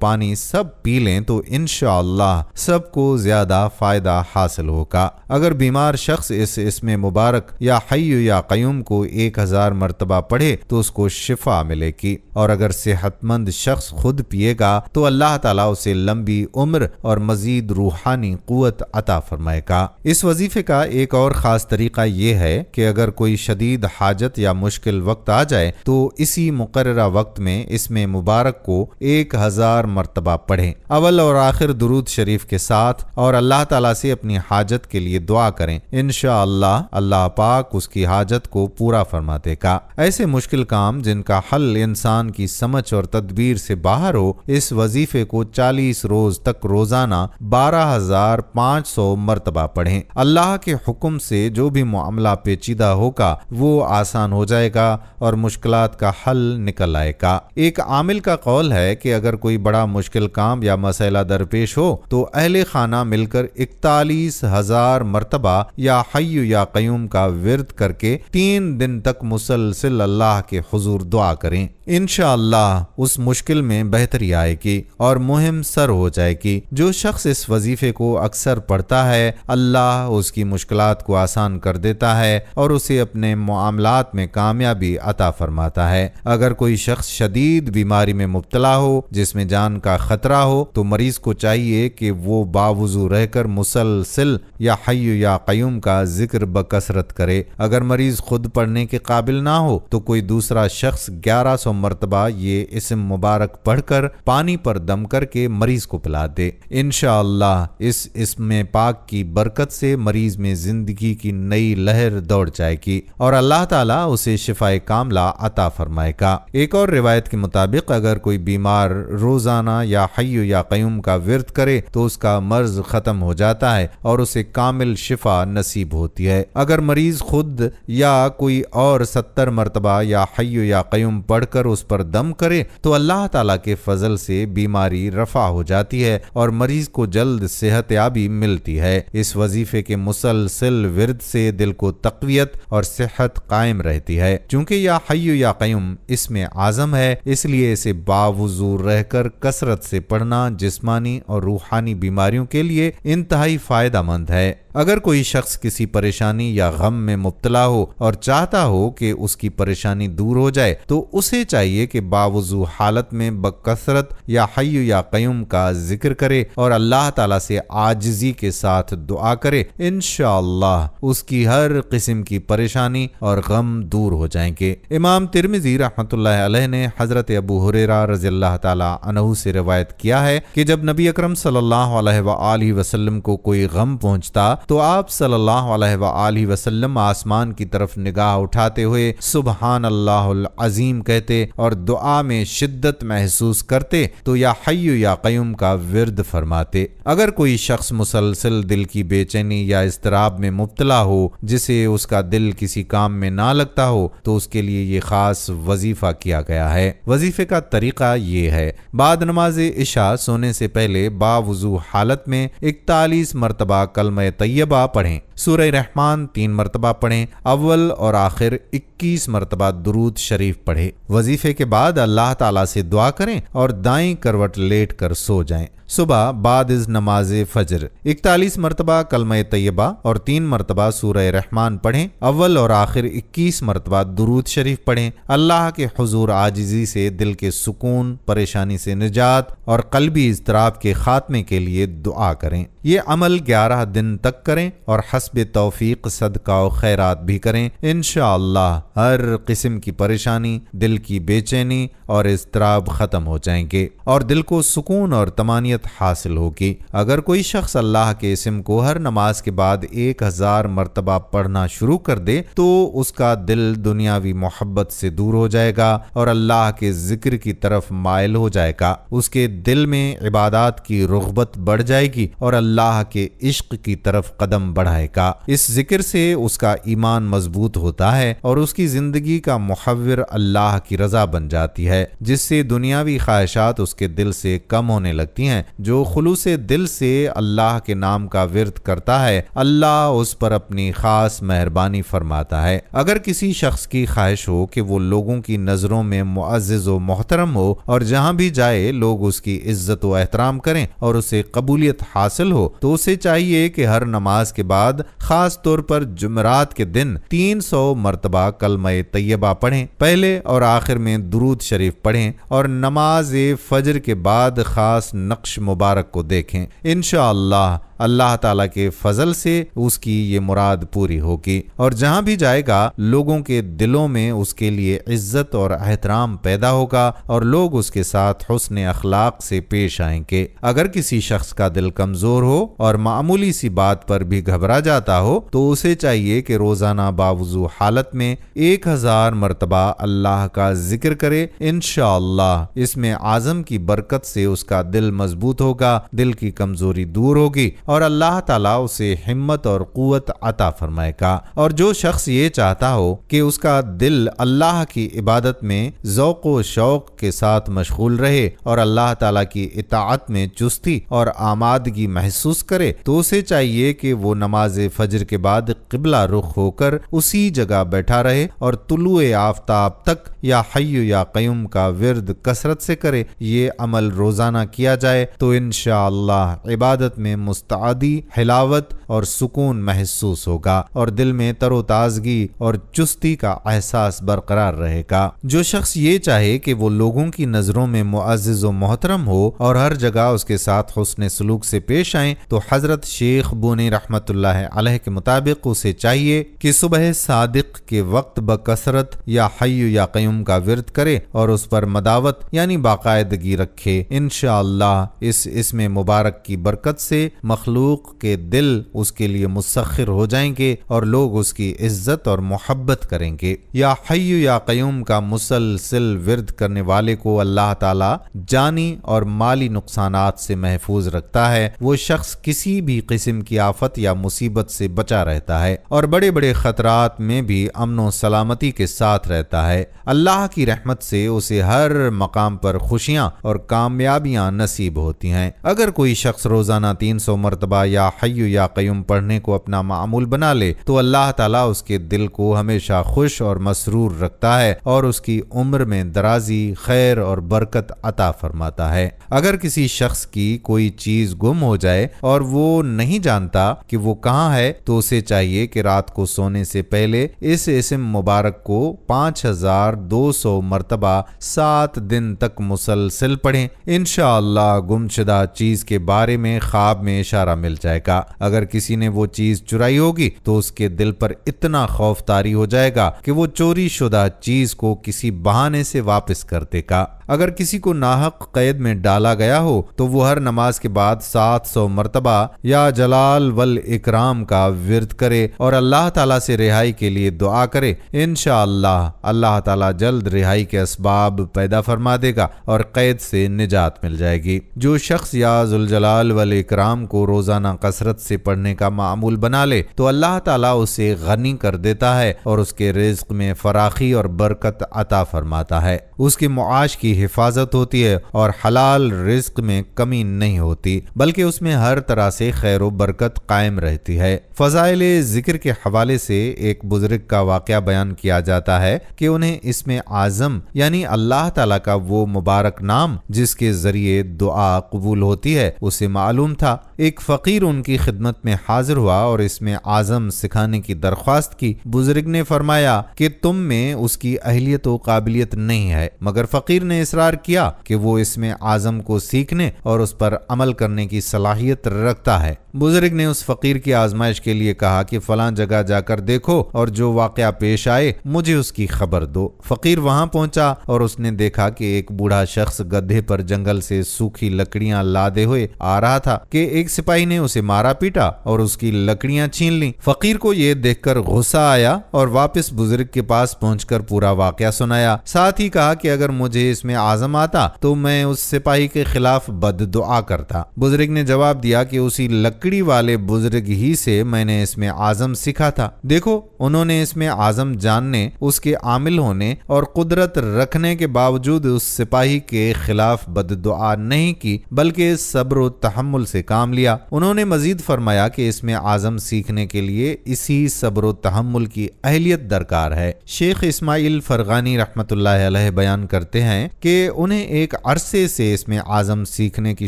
S1: پانی سب پی لیں تو انشاءاللہ سب کو زیادہ فائدہ حاصل ہوگا۔ اگر بیمار شخص اس اسم مبارک یا حی یا قیوم کو 1000 مرتبہ پڑھے تو اس کو شفا ملے گی، اور اگر صحت مند شخص خود پیے گا تو اللہ تعالیٰ اسے لمبی عمر اور مزید روحانی قوت عطا فرمائے گا۔ اس وظیفے کا ایک اور خاص طریقہ یہ ہے کہ اگر کوئی شدید حاجت یا مشکل وقت آ جائے تو اسی مقررہ وقت میں اسم مبارک کو 1000 مرتبہ پڑھیں، اول اور آخر درود شریف کے ساتھ، اور اللہ تعالیٰ سے اپنی حاجت کے لیے دعا کریں۔ انشاءاللہ اللہ پاک اس کی حاجت کو پورا فرما دے گا۔ ایسے مشکل کام جن کا حل انسان کی سمجھ اور تدبیر سے باہر ہو، اس وظیفے کو 40 روز تک روزانہ 12500 مرتبہ پڑھیں۔ اللہ کے حکم سے جو بھی معاملہ پیچیدہ ہوگا وہ آسان ہو جائے گا اور مشکلات کا حل نکل آئے گا۔ ایک عامل کا قول ہے کہ اگر کوئی بڑا مشکل کام یا مسئلہ درپیش ہو تو اہل خانہ مل کر 41,000 مرتبہ یا حی یا قیوم کا ورد کر کے 3 دن تک مسلسل اللہ کے حضور دعا کریں۔ انشاءاللہ اس مشکل میں بہتری آئے گی اور مہم سر ہو جائے گی۔ جو شخص اس وظیفے کو اکثر پڑھتا ہے اللہ اس کی مشکلات کو آسان کر دیتا ہے اور اسے اپنے معاملات میں کامیابی عطا فرماتا ہے۔ اگر کوئی شخص شدید بیماری میں مبتلا ہو جس میں جان کا خطرہ ہو تو مریض کو چاہیے کہ وہ باوضو رہ کر مسلسل یا حی یا قیوم کا ذکر بکثرت کرے۔ اگر مریض خود پڑھنے کے قابل نہ ہو تو کوئی دوسرا شخص 1100 مرتبہ یہ اسم مبارک پڑھ کر پانی پر دم کر کے مریض کو پلا دے۔ انشاءاللہ اس اسم پاک کی برکت سے مریض میں زندگی کی نئی لہر دوڑ جائے گی اور اللہ تعالیٰ اسے شفائے کاملہ عطا فرمائے گا۔ ایک اور روایت کے مطابق اگر کوئی بیمار روزانہ یا حی یا قیوم کا ورد کرے تو اس کا مرض ختم ہو جاتا ہے اور اسے کامل شفا نصیب ہوتی ہے۔ اگر مریض خود یا کوئی اور 70 مرتبہ یا حی یا قیوم پڑھ کر اس پر دم کرے تو اللہ تعالیٰ کے فضل سے بیماری رفع ہو جاتی ہے اور مریض کو جلد صحت یابی ملتی ہے۔ اس وظیفے کے مسلسل ورد سے دل کو تقویت اور صحت قائم رہتی ہے۔ چونکہ یا حی یا قیوم اسم اعظم ہے اس لیے اسے باوضو رہ کر کثرت سے پڑھنا جسمانی اور روحانی بیماریوں کے لیے انتہائی فائدہ مند ہے۔ اگر کوئی شخص کسی پریشانی یا غم میں مبتلا ہو اور چاہتا ہو کہ اس کی پریشانی دور ہو جائے تو اسے چاہیے کہ باوضو حالت میں بکثرت یا حی یا قیوم کا ذکر کرے اور اللہ تعالیٰ سے عاجزی کے ساتھ دعا کرے۔ انشاءاللہ اس کی ہر قسم کی پریشانی اور غم دور ہو جائیں گے۔ امام ترمذی رحمۃ اللہ علیہ نے حضرت ابو ہریرہ رضی اللہ تعالیٰ عنہ سے روایت کیا ہے کہ جب نبی اکرم صلی اللہ علیہ وآلہ وسلم کو کوئی غم پہنچتا تو آپ صلی اللہ علیہ وآلہ وسلم آسمان کی طرف نگاہ اٹھاتے ہوئے سبحان اللہ العظیم کہتے اور دعا میں شدت محسوس کرتے تو یا حی یا قیوم کا ورد فرماتے۔ اگر کوئی شخص مسلسل دل کی بے چینی یا اضطراب میں مبتلا ہو جسے اس کا دل کسی کام میں نہ لگتا ہو تو اس کے لیے یہ خاص وظیفہ کیا گیا ہے۔ وظیفے کا طریقہ یہ ہے: بعد نماز عشاء سونے سے پہلے باوضو حالت میں 41 مرتبہ کلمہ طیبہ پڑھیں، سورہ رحمان 3 مرتبہ پڑھیں، اول اور آخر 21 مرتبہ درود شریف پڑھیں۔ وظیفے کے بعد اللہ تعالیٰ سے دعا کریں اور دائیں کروٹ لیٹ کر سو جائیں۔ صبح بعد از نماز فجر 41 مرتبہ کلمہ طیبہ اور 3 مرتبہ سورہ رحمان پڑھیں، اول اور آخر 21 مرتبہ درود شریف پڑھیں۔ اللہ کے حضور عاجزی سے دل کے سکون، پریشانی سے نجات اور قلبی اضطراب کے خاتمے کے لیے دعا کریں۔ یہ عمل 11 دن تک کریں اور حسب توفیق صدقہ و خیرات بھی کریں۔ انشاءاللہ ہر قسم کی پریشانی، دل کی بے چینی اور اضطراب ختم ہو جائیں گے اور دل کو سکون اور طمانینت حاصل ہوگی۔ اگر کوئی شخص اللہ کے اسم کو ہر نماز کے بعد 1000 مرتبہ پڑھنا شروع کر دے تو اس کا دل دنیاوی محبت سے دور ہو جائے گا اور اللہ کے ذکر کی طرف مائل ہو جائے گا۔ اس کے دل میں عبادات کی رغبت بڑھ جائے گی اور اللہ کے عشق کی طرف قدم بڑھائے گا۔ اس ذکر سے اس کا ایمان مضبوط ہوتا ہے اور اس کی زندگی کا محور اللہ کی رضا بن جاتی ہے، جس سے دنیاوی خواہشات اس کے دل سے کم ہونے لگتی ہیں۔ جو خلوص دل سے اللہ کے نام کا ورد کرتا ہے، اللہ اس پر اپنی خاص مہربانی فرماتا ہے۔ اگر کسی شخص کی خواہش ہو کہ وہ لوگوں کی نظروں میں معزز و محترم ہو اور جہاں بھی جائے لوگ اس کی عزت و احترام کریں اور اسے قبولیت حاصل ہو، تو اسے چاہیے کہ ہر نماز کے بعد خاص طور پر جمعرات کے دن 300 مرتبہ کلمہ طیبہ پڑھیں، پہلے اور آخر میں درود شریف پڑھیں اور نماز فجر کے بعد خاص نقش مبارک کو دیکھیں۔ انشاءاللہ اللہ تعالیٰ کے فضل سے اس کی یہ مراد پوری ہوگی اور جہاں بھی جائے گا لوگوں کے دلوں میں اس کے لیے عزت اور احترام پیدا ہوگا اور لوگ اس کے ساتھ حسن اخلاق سے پیش آئیں گے۔ اگر کسی شخص کا دل کمزور ہو اور معمولی سی بات پر بھی گھبرا جاتا ہو تو اسے چاہیے کہ روزانہ باوضو حالت میں 1000 مرتبہ اللہ کا ذکر کرے۔ انشاءاللہ اس میں اعظم کی برکت سے اس کا دل مضبوط ہوگا، دل کی کمزوری دور ہوگی اور اللہ تعالیٰ اسے ہمت اور قوت عطا فرمائے گا۔ اور جو شخص یہ چاہتا ہو کہ اس کا دل اللہ کی عبادت میں ذوق و شوق کے ساتھ مشغول رہے اور اللہ تعالیٰ کی اطاعت میں چستی اور آمادگی محسوس کرے، تو اسے چاہیے کہ وہ نماز فجر کے بعد قبلہ رخ ہو کر اسی جگہ بیٹھا رہے اور طلوع آفتاب تک یا حی یا قیوم کا ورد کثرت سے کرے۔ یہ عمل روزانہ کیا جائے تو انشاءاللہ عبادت میں مستعدی حلاوت اور سکون محسوس ہوگا اور دل میں تر و تازگی اور چستی کا احساس برقرار رہے گا۔ جو شخص یہ چاہے کہ وہ لوگوں کی نظروں میں معزز و محترم ہو اور ہر جگہ اس کے ساتھ حسن سلوک سے پیش آئیں، تو حضرت شیخ بونی رحمت اللہ علیہ کے مطابق اسے چاہیے کہ صبح صادق کے وقت بکثرت یا حی یا قیوم کا ورد کرے اور اس پر مداوت یعنی باقاعدگی رکھے۔ انشاءاللہ اس اسم مبارک کی برکت سے مخلوق کے دل اس کے لیے مسخر ہو جائیں گے اور لوگ اس کی عزت اور محبت کریں گے۔ یا حی یا قیوم کا مسلسل ورد کرنے والے کو اللہ تعالی جانی اور مالی نقصانات سے محفوظ رکھتا ہے۔ وہ شخص کسی بھی قسم کی آفت یا مصیبت سے بچا رہتا ہے اور بڑے بڑے خطرات میں بھی امن و سلامتی کے ساتھ رہتا ہے۔ اللہ کی رحمت سے اسے ہر مقام پر خوشیاں اور کامیابیاں نصیب ہوتی ہیں۔ اگر کوئی شخص روزانہ 300 مرتبہ یا حی یا قیوم پڑھنے کو اپنا معمول بنا لے تو اللہ تعالیٰ اس کے دل کو ہمیشہ خوش اور مسرور رکھتا ہے اور اس کی عمر میں درازی، خیر اور برکت عطا فرماتا ہے۔ اگر کسی شخص کی کوئی چیز گم ہو جائے اور وہ نہیں جانتا کہ وہ کہاں ہے تو اسے چاہیے کہ رات کو سونے سے پہلے اس اسم مبارک کو 5200 مرتبہ 7 دن تک مسلسل پڑھیں۔ انشاءاللہ گمشدہ چیز کے بارے میں خواب میں اشارہ مل جائے گا۔ اگر کسی نے وہ چیز چرائی ہوگی تو اس کے دل پر اتنا خوف طاری ہو جائے گا کہ وہ چوری شدہ چیز کو کسی بہانے سے واپس کر دے گا۔ اگر کسی کو ناحق قید میں ڈالا گیا ہو تو وہ ہر نماز کے بعد 700 مرتبہ یا جلال والاکرام کا ورد کرے اور اللہ تعالیٰ سے رہائی کے لیے دعا کرے۔ انشاءاللہ اللہ تعالیٰ جلد رہائی کے اسباب پیدا فرما دے گا اور قید سے نجات مل جائے گی۔ جو شخص یا ذوالجلال والاکرام کو روزانہ کثرت سے پڑھنے کا معمول بنا لے تو اللہ تعالیٰ اسے غنی کر دیتا ہے اور اس کے رزق میں فراخی اور برکت عطا فرماتا ہے۔ اس کے معاش کی حفاظت ہوتی ہے اور حلال رزق میں کمی نہیں ہوتی، بلکہ اس میں ہر طرح سے خیر و برکت قائم رہتی ہے۔ فضائل ذکر کے حوالے سے ایک بزرگ کا واقعہ بیان کیا جاتا ہے کہ انہیں اسم اعظم یعنی اللہ تعالیٰ کا وہ مبارک نام جس کے ذریعے دعا قبول ہوتی ہے اسے معلوم تھا۔ ایک فقیر ان کی خدمت میں حاضر ہوا اور اسم اعظم سکھانے کی درخواست کی۔ بزرگ نے فرمایا کہ تم میں اس کی اہلیت و قابلیت نہیں ہے، مگر فقیر نے اصرار کیا کہ وہ اسم اعظم کو سیکھنے اور اس پر عمل کرنے کی صلاحیت رکھتا ہے۔ بزرگ نے اس فقیر کی آزمائش کے لیے کہا کہ فلاں جگہ جا کر دیکھو اور جو واقعہ پیش آئے مجھے اس کی خبر دو۔ فقیر وہاں پہنچا اور اس نے دیکھا کہ ایک بوڑھا شخص گدھے پر جنگل سے سوکھی لکڑیاں لادے ہوئے آ رہا تھا کہ ایک سپاہی نے اسے مارا پیٹا اور اس کی لکڑیاں چھین لیں۔ فقیر کو یہ دیکھ کر غصہ آیا اور واپس بزرگ کے پاس پہنچ کر پورا واقعہ سنایا، ساتھ ہی کہا کہ اگر مجھے اس میں اسم اعظم آتا تو میں اس سپاہی کے خلاف بد دعا کرتا۔ بزرگ نے جواب دیا کہ اسی لکڑی والے بزرگ ہی سے میں نے اسم اعظم سیکھا تھا۔ دیکھو، انہوں نے اسم اعظم جاننے، اس کے عامل ہونے اور قدرت رکھنے کے باوجود اس سپاہی کے خلاف بد دعا نہیں کی، بلکہ صبر و تحمل سے کام لیا۔ انہوں نے مزید فرمایا کہ اسم اعظم سیکھنے کے لیے اسی صبر و تحمل کی اہلیت درکار ہے۔ شیخ اسماعیل فرغانی رحمۃ اللہ علیہ بیان کرتے ہیں کہ انہیں ایک عرصے سے اسم اعظم سیکھنے کی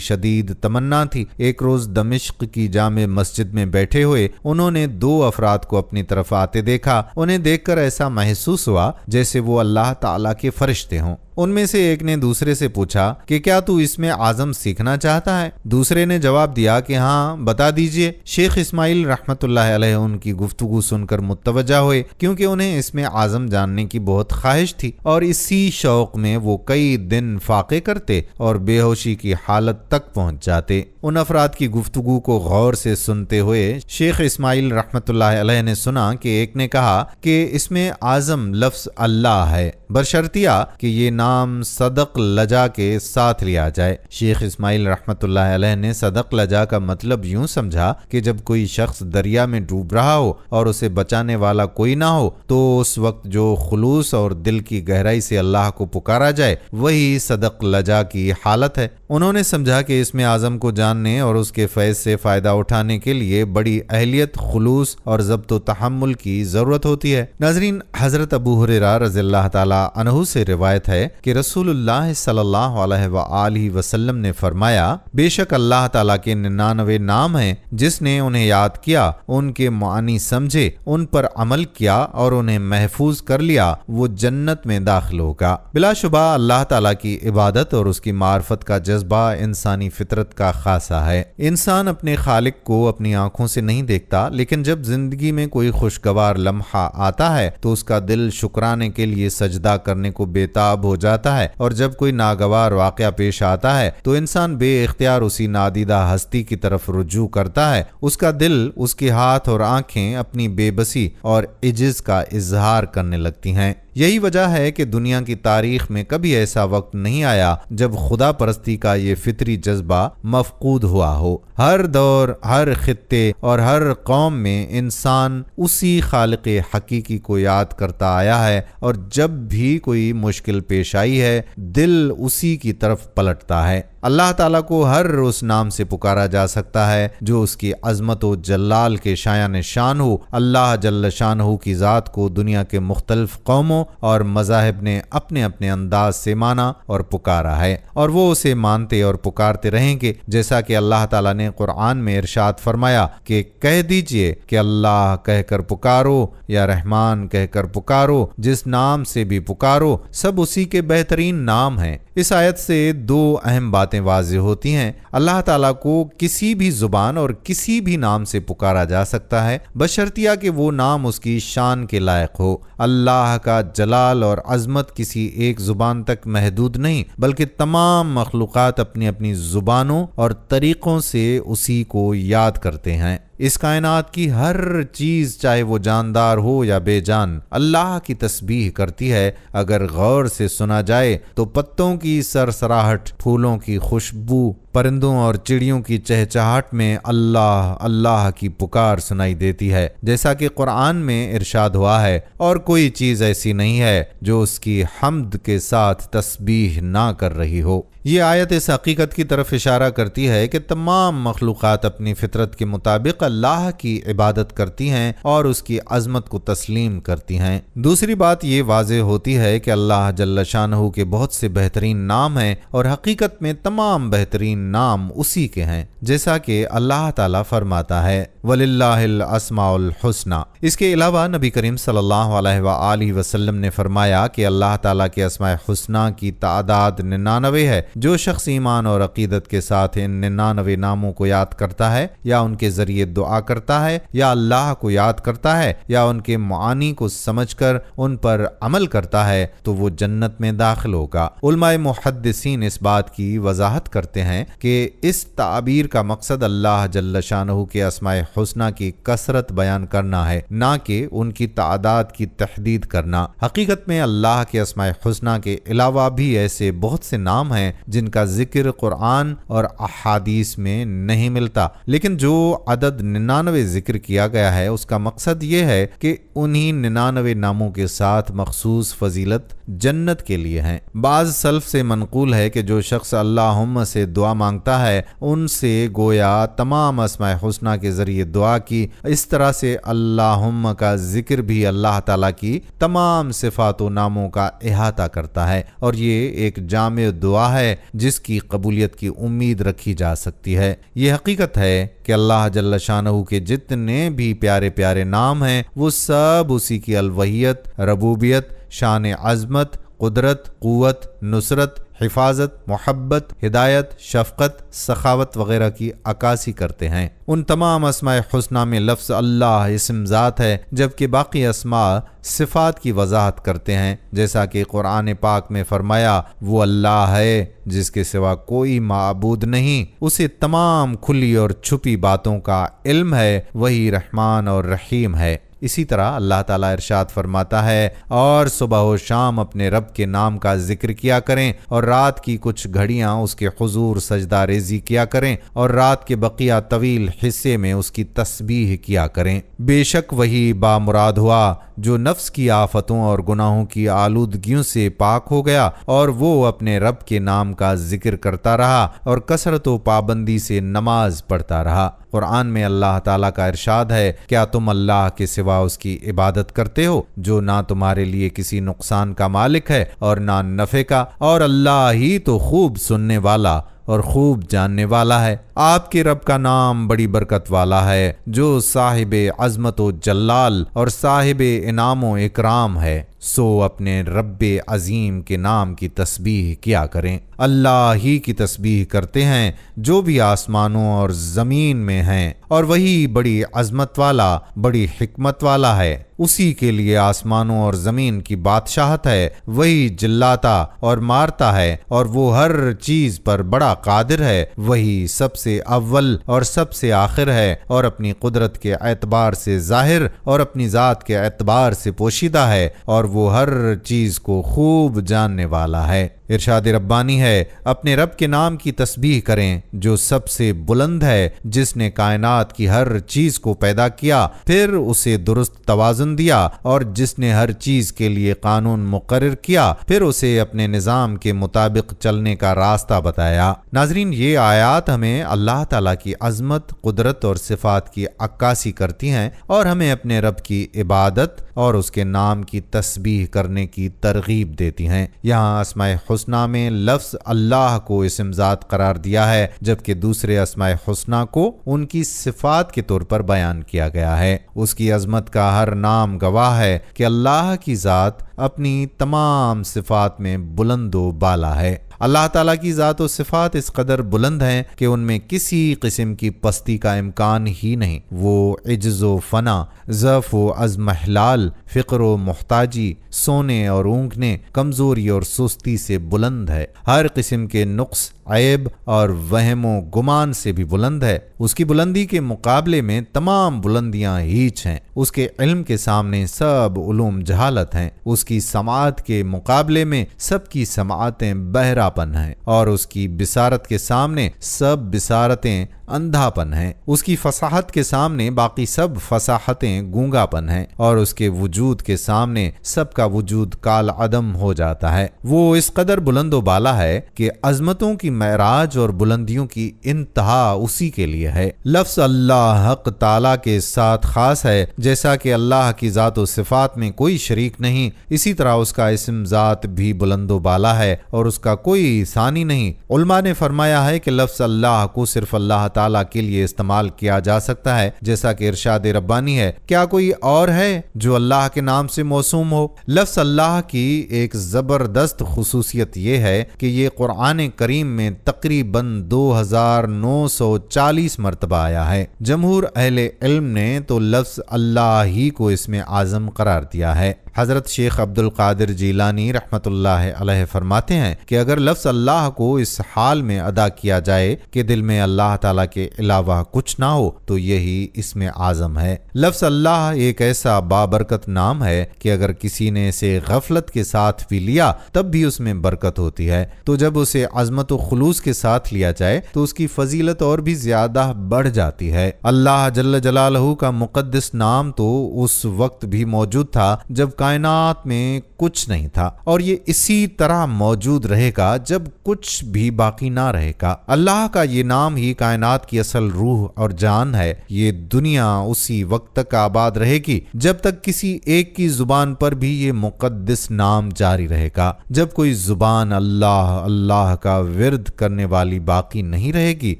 S1: شدید تمنا تھی۔ ایک روز دمشق کی جامع مسجد میں بیٹھے ہوئے انہوں نے 2 افراد کو اپنی طرف آتے دیکھا۔ انہیں دیکھ کر ایسا محسوس ہوا جیسے وہ اللہ تعالیٰ کے فرشتے ہوں۔ ان میں سے ایک نے دوسرے سے پوچھا کہ کیا تو اسم اعظم سیکھنا چاہتا ہے؟ دوسرے نے جواب دیا کہ ہاں، بتا دیجئے۔ شیخ اسماعیل رحمۃ اللہ علیہ ان کی گفتگو سن کر متوجہ ہوئے، کیونکہ انہیں اسم اعظم جاننے کی بہت خواہش تھی، اور اسی شوق میں وہ کئی دن فاقے کرتے اور بے ہوشی کی حالت تک پہنچ جاتے۔ ان افراد کی گفتگو کو غور سے سنتے ہوئے شیخ اسماعیل رحمۃ اللہ علیہ نے سنا کہ ایک نے کہا کہ اسم اعظم لفظ اللہ ہے، بشرطیہ کہ یہ نام صدق لجا کے ساتھ لیا جائے۔ شیخ اسماعیل رحمۃ اللہ علیہ نے صدق لجا کا مطلب یوں سمجھا کہ جب کوئی شخص دریا میں ڈوب رہا ہو اور اسے بچانے والا کوئی نہ ہو تو اس وقت جو خلوص اور دل کی گہرائی سے اللہ کو پکارا جائے وہی صدق لجا کی حالت ہے۔ انہوں نے سمجھا کہ اسم اعظم کو جاننے اور اس کے فیض سے فائدہ اٹھانے کے لیے بڑی اہلیت، خلوص اور ضبط و تحمل کی ضرورت ہوتی ہے۔ ناظرین، حضرت ابو ہریرہ رضی اللہ تعالی عنہ سے روایت ہے کہ رسول اللہ صلی اللہ علیہ وآلہ وسلم نے فرمایا، بے شک اللہ تعالیٰ کے 99 نام ہیں، جس نے انہیں یاد کیا، ان کے معنی سمجھے، ان پر عمل کیا اور انہیں محفوظ کر لیا، وہ جنت میں داخل ہوگا۔ بلا شبہ اللہ تعالیٰ کی عبادت اور اس کی معرفت کا جذبہ انسانی فطرت کا خاصہ ہے۔ انسان اپنے خالق کو اپنی آنکھوں سے نہیں دیکھتا، لیکن جب زندگی میں کوئی خوشگوار لمحہ آتا ہے تو اس کا دل شکرانے کے لیے سجدہ کرنے کو بےتاب ہو جاتا ہے، اور جب کوئی ناگوار واقعہ پیش آتا ہے تو انسان بے اختیار اسی نادیدہ ہستی کی طرف رجوع کرتا ہے۔ اس کا دل، اس کے ہاتھ اور آنکھیں اپنی بے بسی اور عجز کا اظہار کرنے لگتی ہیں۔ یہی وجہ ہے کہ دنیا کی تاریخ میں کبھی ایسا وقت نہیں آیا جب خدا پرستی کا یہ فطری جذبہ مفقود ہوا ہو۔ ہر دور، ہر خطے اور ہر قوم میں انسان اسی خالق حقیقی کو یاد کرتا آیا ہے، اور جب بھی کوئی مشکل پیش آئی ہے دل اسی کی طرف پلٹتا ہے۔ اللہ تعالیٰ کو ہر اس نام سے پکارا جا سکتا ہے جو اس کی عظمت و جلال کے شایان شان ہو۔ اللہ جل شانہ کی ذات کو دنیا کے مختلف قوموں اور مذاہب نے اپنے اپنے انداز سے مانا اور پکارا ہے، اور وہ اسے مانتے اور پکارتے رہیں گے، جیسا کہ اللہ تعالیٰ نے قرآن میں ارشاد فرمایا کہ کہہ دیجئے کہ اللہ کہہ کر پکارو یا رحمان کہہ کر پکارو، جس نام سے بھی پکارو سب اسی کے بہترین نام ہیں۔ اس آیت سے 2 اہم باتیں واضح ہوتی ہیں۔ اللہ تعالیٰ کو کسی بھی زبان اور کسی بھی نام سے پکارا جا سکتا ہے، بشرطیہ کہ وہ نام اس کی شان کے لائق ہو۔ اللہ کا جلال اور عظمت کسی ایک زبان تک محدود نہیں، بلکہ تمام مخلوقات اپنی اپنی زبانوں اور طریقوں سے اسی کو یاد کرتے ہیں۔ اس کائنات کی ہر چیز، چاہے وہ جاندار ہو یا بے جان، اللہ کی تسبیح کرتی ہے۔ اگر غور سے سنا جائے تو پتوں کی سرسراہٹ، پھولوں کی خوشبو، پرندوں اور چڑیوں کی چہچہاٹ میں اللہ اللہ کی پکار سنائی دیتی ہے، جیسا کہ قرآن میں ارشاد ہوا ہے، اور کوئی چیز ایسی نہیں ہے جو اس کی حمد کے ساتھ تسبیح نہ کر رہی ہو۔ یہ آیت اس حقیقت کی طرف اشارہ کرتی ہے کہ تمام مخلوقات اپنی فطرت کے مطابق اللہ کی عبادت کرتی ہیں اور اس کی عظمت کو تسلیم کرتی ہیں۔ دوسری بات یہ واضح ہوتی ہے کہ اللہ جل شانہ کے بہت سے بہترین نام ہیں، اور حقیقت میں تمام بہترین نام اسی کے ہیں، جیسا کہ اللہ تعالیٰ فرماتا ہے وَلِلَّهِ الْأَسْمَاءُ الْحُسْنَى۔ اس کے علاوہ نبی کریم صلی اللہ علیہ وآلہ وسلم نے فرمایا کہ اللہ تعالیٰ کے اسماء حسنہ کی تعداد 99 ہے، جو شخص ایمان اور عقیدت کے ساتھ ان 99 ناموں کو یاد کرتا ہے یا ان کے ذریعے دعا کرتا ہے یا اللہ کو یاد کرتا ہے یا ان کے معانی کو سمجھ کر ان پر عمل کرتا ہے تو وہ جنت میں داخل ہوگا۔ علماء محدثین اس بات کی وضاحت کرتے ہیں کہ اس تعبیر کا مقصد اللہ جل شانہ کے اسماء حسنہ کی کثرت بیان کرنا ہے، نہ کہ ان کی تعداد کی تحدید کرنا۔ حقیقت میں اللہ کے اسماء حسنہ کے علاوہ بھی ایسے بہت سے نام ہیں جن کا ذکر قرآن اور احادیث میں نہیں ملتا، لیکن جو عدد 99 ذکر کیا گیا ہے اس کا مقصد یہ ہے کہ انہی 99 ناموں کے ساتھ مخصوص فضیلت جنت کے لیے ہیں۔ بعض سلف سے منقول ہے کہ جو شخص اللہم سے دعا مانگتا ہے ان سے گویا تمام اسماء حسنہ کے ذریعے دعا کی، اس طرح سے اللہم کا ذکر بھی اللہ تعالیٰ کی تمام صفات و ناموں کا احاطہ کرتا ہے، اور یہ ایک جامع دعا ہے جس کی قبولیت کی امید رکھی جا سکتی ہے۔ یہ حقیقت ہے کہ اللہ جل شانہ کے جتنے بھی پیارے پیارے نام ہیں وہ سب اسی کی الوہیت، ربوبیت، شان عظمت، قدرت، قوت، نصرت، حفاظت، محبت، ہدایت، شفقت، سخاوت وغیرہ کی عکاسی کرتے ہیں۔ ان تمام اسماء حسنہ میں لفظ اللہ اسم ذات ہے، جبکہ باقی اسماء صفات کی وضاحت کرتے ہیں، جیسا کہ قرآن پاک میں فرمایا وہ اللہ ہے جس کے سوا کوئی معبود نہیں، اسے تمام کھلی اور چھپی باتوں کا علم ہے، وہی رحمان اور رحیم ہے۔ اسی طرح اللہ تعالیٰ ارشاد فرماتا ہے اور صبح و شام اپنے رب کے نام کا ذکر کیا کریں اور رات کی کچھ گھڑیاں اس کے حضور سجدہ ریزی کیا کریں اور رات کے بقیہ طویل حصے میں اس کی تسبیح کیا کریں۔ بے شک وہی بامراد ہوا جو نفس کی آفتوں اور گناہوں کی آلودگیوں سے پاک ہو گیا اور وہ اپنے رب کے نام کا ذکر کرتا رہا اور کثرت و پابندی سے نماز پڑھتا رہا۔ قرآن میں اللہ تعالیٰ کا ارشاد ہے، کیا تم اللہ کے سوا اس کی عبادت کرتے ہو جو نہ تمہارے لیے کسی نقصان کا مالک ہے اور نہ نفع کا، اور اللہ ہی تو خوب سننے والا اور خوب جاننے والا ہے۔ آپ کے رب کا نام بڑی برکت والا ہے جو صاحب عظمت و جلال اور صاحب انعام و اکرام ہے، سو اپنے رب عظیم کے نام کی تسبیح کیا کریں۔ اللہ ہی کی تسبیح کرتے ہیں جو بھی آسمانوں اور زمین میں ہیں، اور وہی بڑی عظمت والا، بڑی حکمت والا ہے۔ اسی کے لیے آسمانوں اور زمین کی بادشاہت ہے، وہی جلاتا اور مارتا ہے، اور وہ ہر چیز پر بڑا قادر ہے، وہی سب سے اول اور سب سے آخر ہے، اور اپنی قدرت کے اعتبار سے ظاہر اور اپنی ذات کے اعتبار سے پوشیدہ ہے، اور وہ ہر چیز کو خوب جاننے والا ہے۔ ارشاد ربانی ہے، اپنے رب کے نام کی تسبیح کریں جو سب سے بلند ہے، جس نے کائنات کی ہر چیز کو پیدا کیا، پھر اسے درست توازن دیا، اور جس نے ہر چیز کے لیے قانون مقرر کیا، پھر اسے اپنے نظام کے مطابق چلنے کا راستہ بتایا۔ ناظرین، یہ آیات ہمیں اللہ تعالیٰ کی عظمت، قدرت اور صفات کی عکاسی کرتی ہیں اور ہمیں اپنے رب کی عبادت اور اس کے نام کی تسبیح کرنے کی ترغیب دیتی ہیں۔ یہاں اسماء حسنہ میں لفظ اللہ کو اسم ذات قرار دیا ہے، جبکہ دوسرے اسماء حسنہ کو ان کی صفات کے طور پر بیان کیا گیا ہے۔ اس کی عظمت کا ہر نام گواہ ہے کہ اللہ کی ذات اپنی تمام صفات میں بلند و بالا ہے۔ اللہ تعالیٰ کی ذات و صفات اس قدر بلند ہیں کہ ان میں کسی قسم کی پستی کا امکان ہی نہیں۔ وہ عجز و فنا، ضعف و عزم احلال، فقر و محتاجی، سونے اور اونگنے، کمزوری اور سستی سے بلند ہے۔ ہر قسم کے نقص، عیب اور وہم و گمان سے بھی بلند ہے۔ اس کی بلندی کے مقابلے میں تمام بلندیاں ہیچ ہیں۔ اس کے علم کے سامنے سب علوم جہالت ہیں۔ اس کی سماعت کے مقابلے میں سب کی سماعتیں بہراپن ہیں، اور اس کی بصارت کے سامنے سب بصارتیں اندھاپن ہیں۔ اس کی فصاحت کے سامنے باقی سب فصاحتیں گونگاپن ہیں، اور اس کے وجود کے سامنے سب کا وجود کال عدم ہو جاتا ہے۔ وہ اس قدر بلند و بالا ہے کہ عظمتوں کی معراج اور بلندیوں کی انتہا اسی کے لیے ہے۔ لفظ اللہ حق تعالیٰ کے ساتھ خاص ہے، جیسا کہ اللہ کی ذات و صفات میں کوئی شریک نہیں، اسی طرح اس کا اسم ذات بھی بلند و بالا ہے اور اس کا کوئی ثانی نہیں۔ علماء نے فرمایا ہے کہ لفظ اللہ کو صرف اللہ تعالیٰ کے لیے استعمال کیا جا سکتا ہے، جیسا کہ ارشاد ربانی ہے، کیا کوئی اور ہے جو اللہ کے نام سے موسوم ہو؟ لفظ اللہ کی ایک زبردست خصوصیت یہ ہے کہ یہ قرآن کریم میں تقریباً 2940 مرتبہ آیا ہے۔ جمہور اہل علم نے تو لفظ اللہ ہی کو اسم اعظم قرار دیا ہے۔ حضرت شیخ عبد القادر جیلانی رحمت اللہ علیہ فرماتے ہیں کہ اگر لفظ اللہ کو اس حال میں ادا کیا جائے کہ دل میں اللہ تعالیٰ کے علاوہ کچھ نہ ہو تو یہی اسم اعظم ہے۔ لفظ اللہ ایک ایسا بابرکت نام ہے کہ اگر کسی نے اسے غفلت کے ساتھ بھی لیا تب بھی اس میں برکت ہوتی ہے، تو جب اسے عظمت و خلوص کے ساتھ لیا جائے تو اس کی فضیلت اور بھی زیادہ بڑھ جاتی ہے۔ اللہ جل جلالہ کا مقدس نام تو اس وقت بھی موجود تھا جب کائنات میں کچھ نہیں تھا، اور یہ اسی طرح موجود رہے گا جب کچھ بھی باقی نہ رہے گا۔ اللہ کا یہ نام ہی کائنات کی اصل روح اور جان ہے۔ یہ دنیا اسی وقت تک آباد رہے گی جب تک کسی ایک کی زبان پر بھی یہ مقدس نام جاری رہے گا۔ جب کوئی زبان اللہ اللہ کا ورد کرنے والی باقی نہیں رہے گی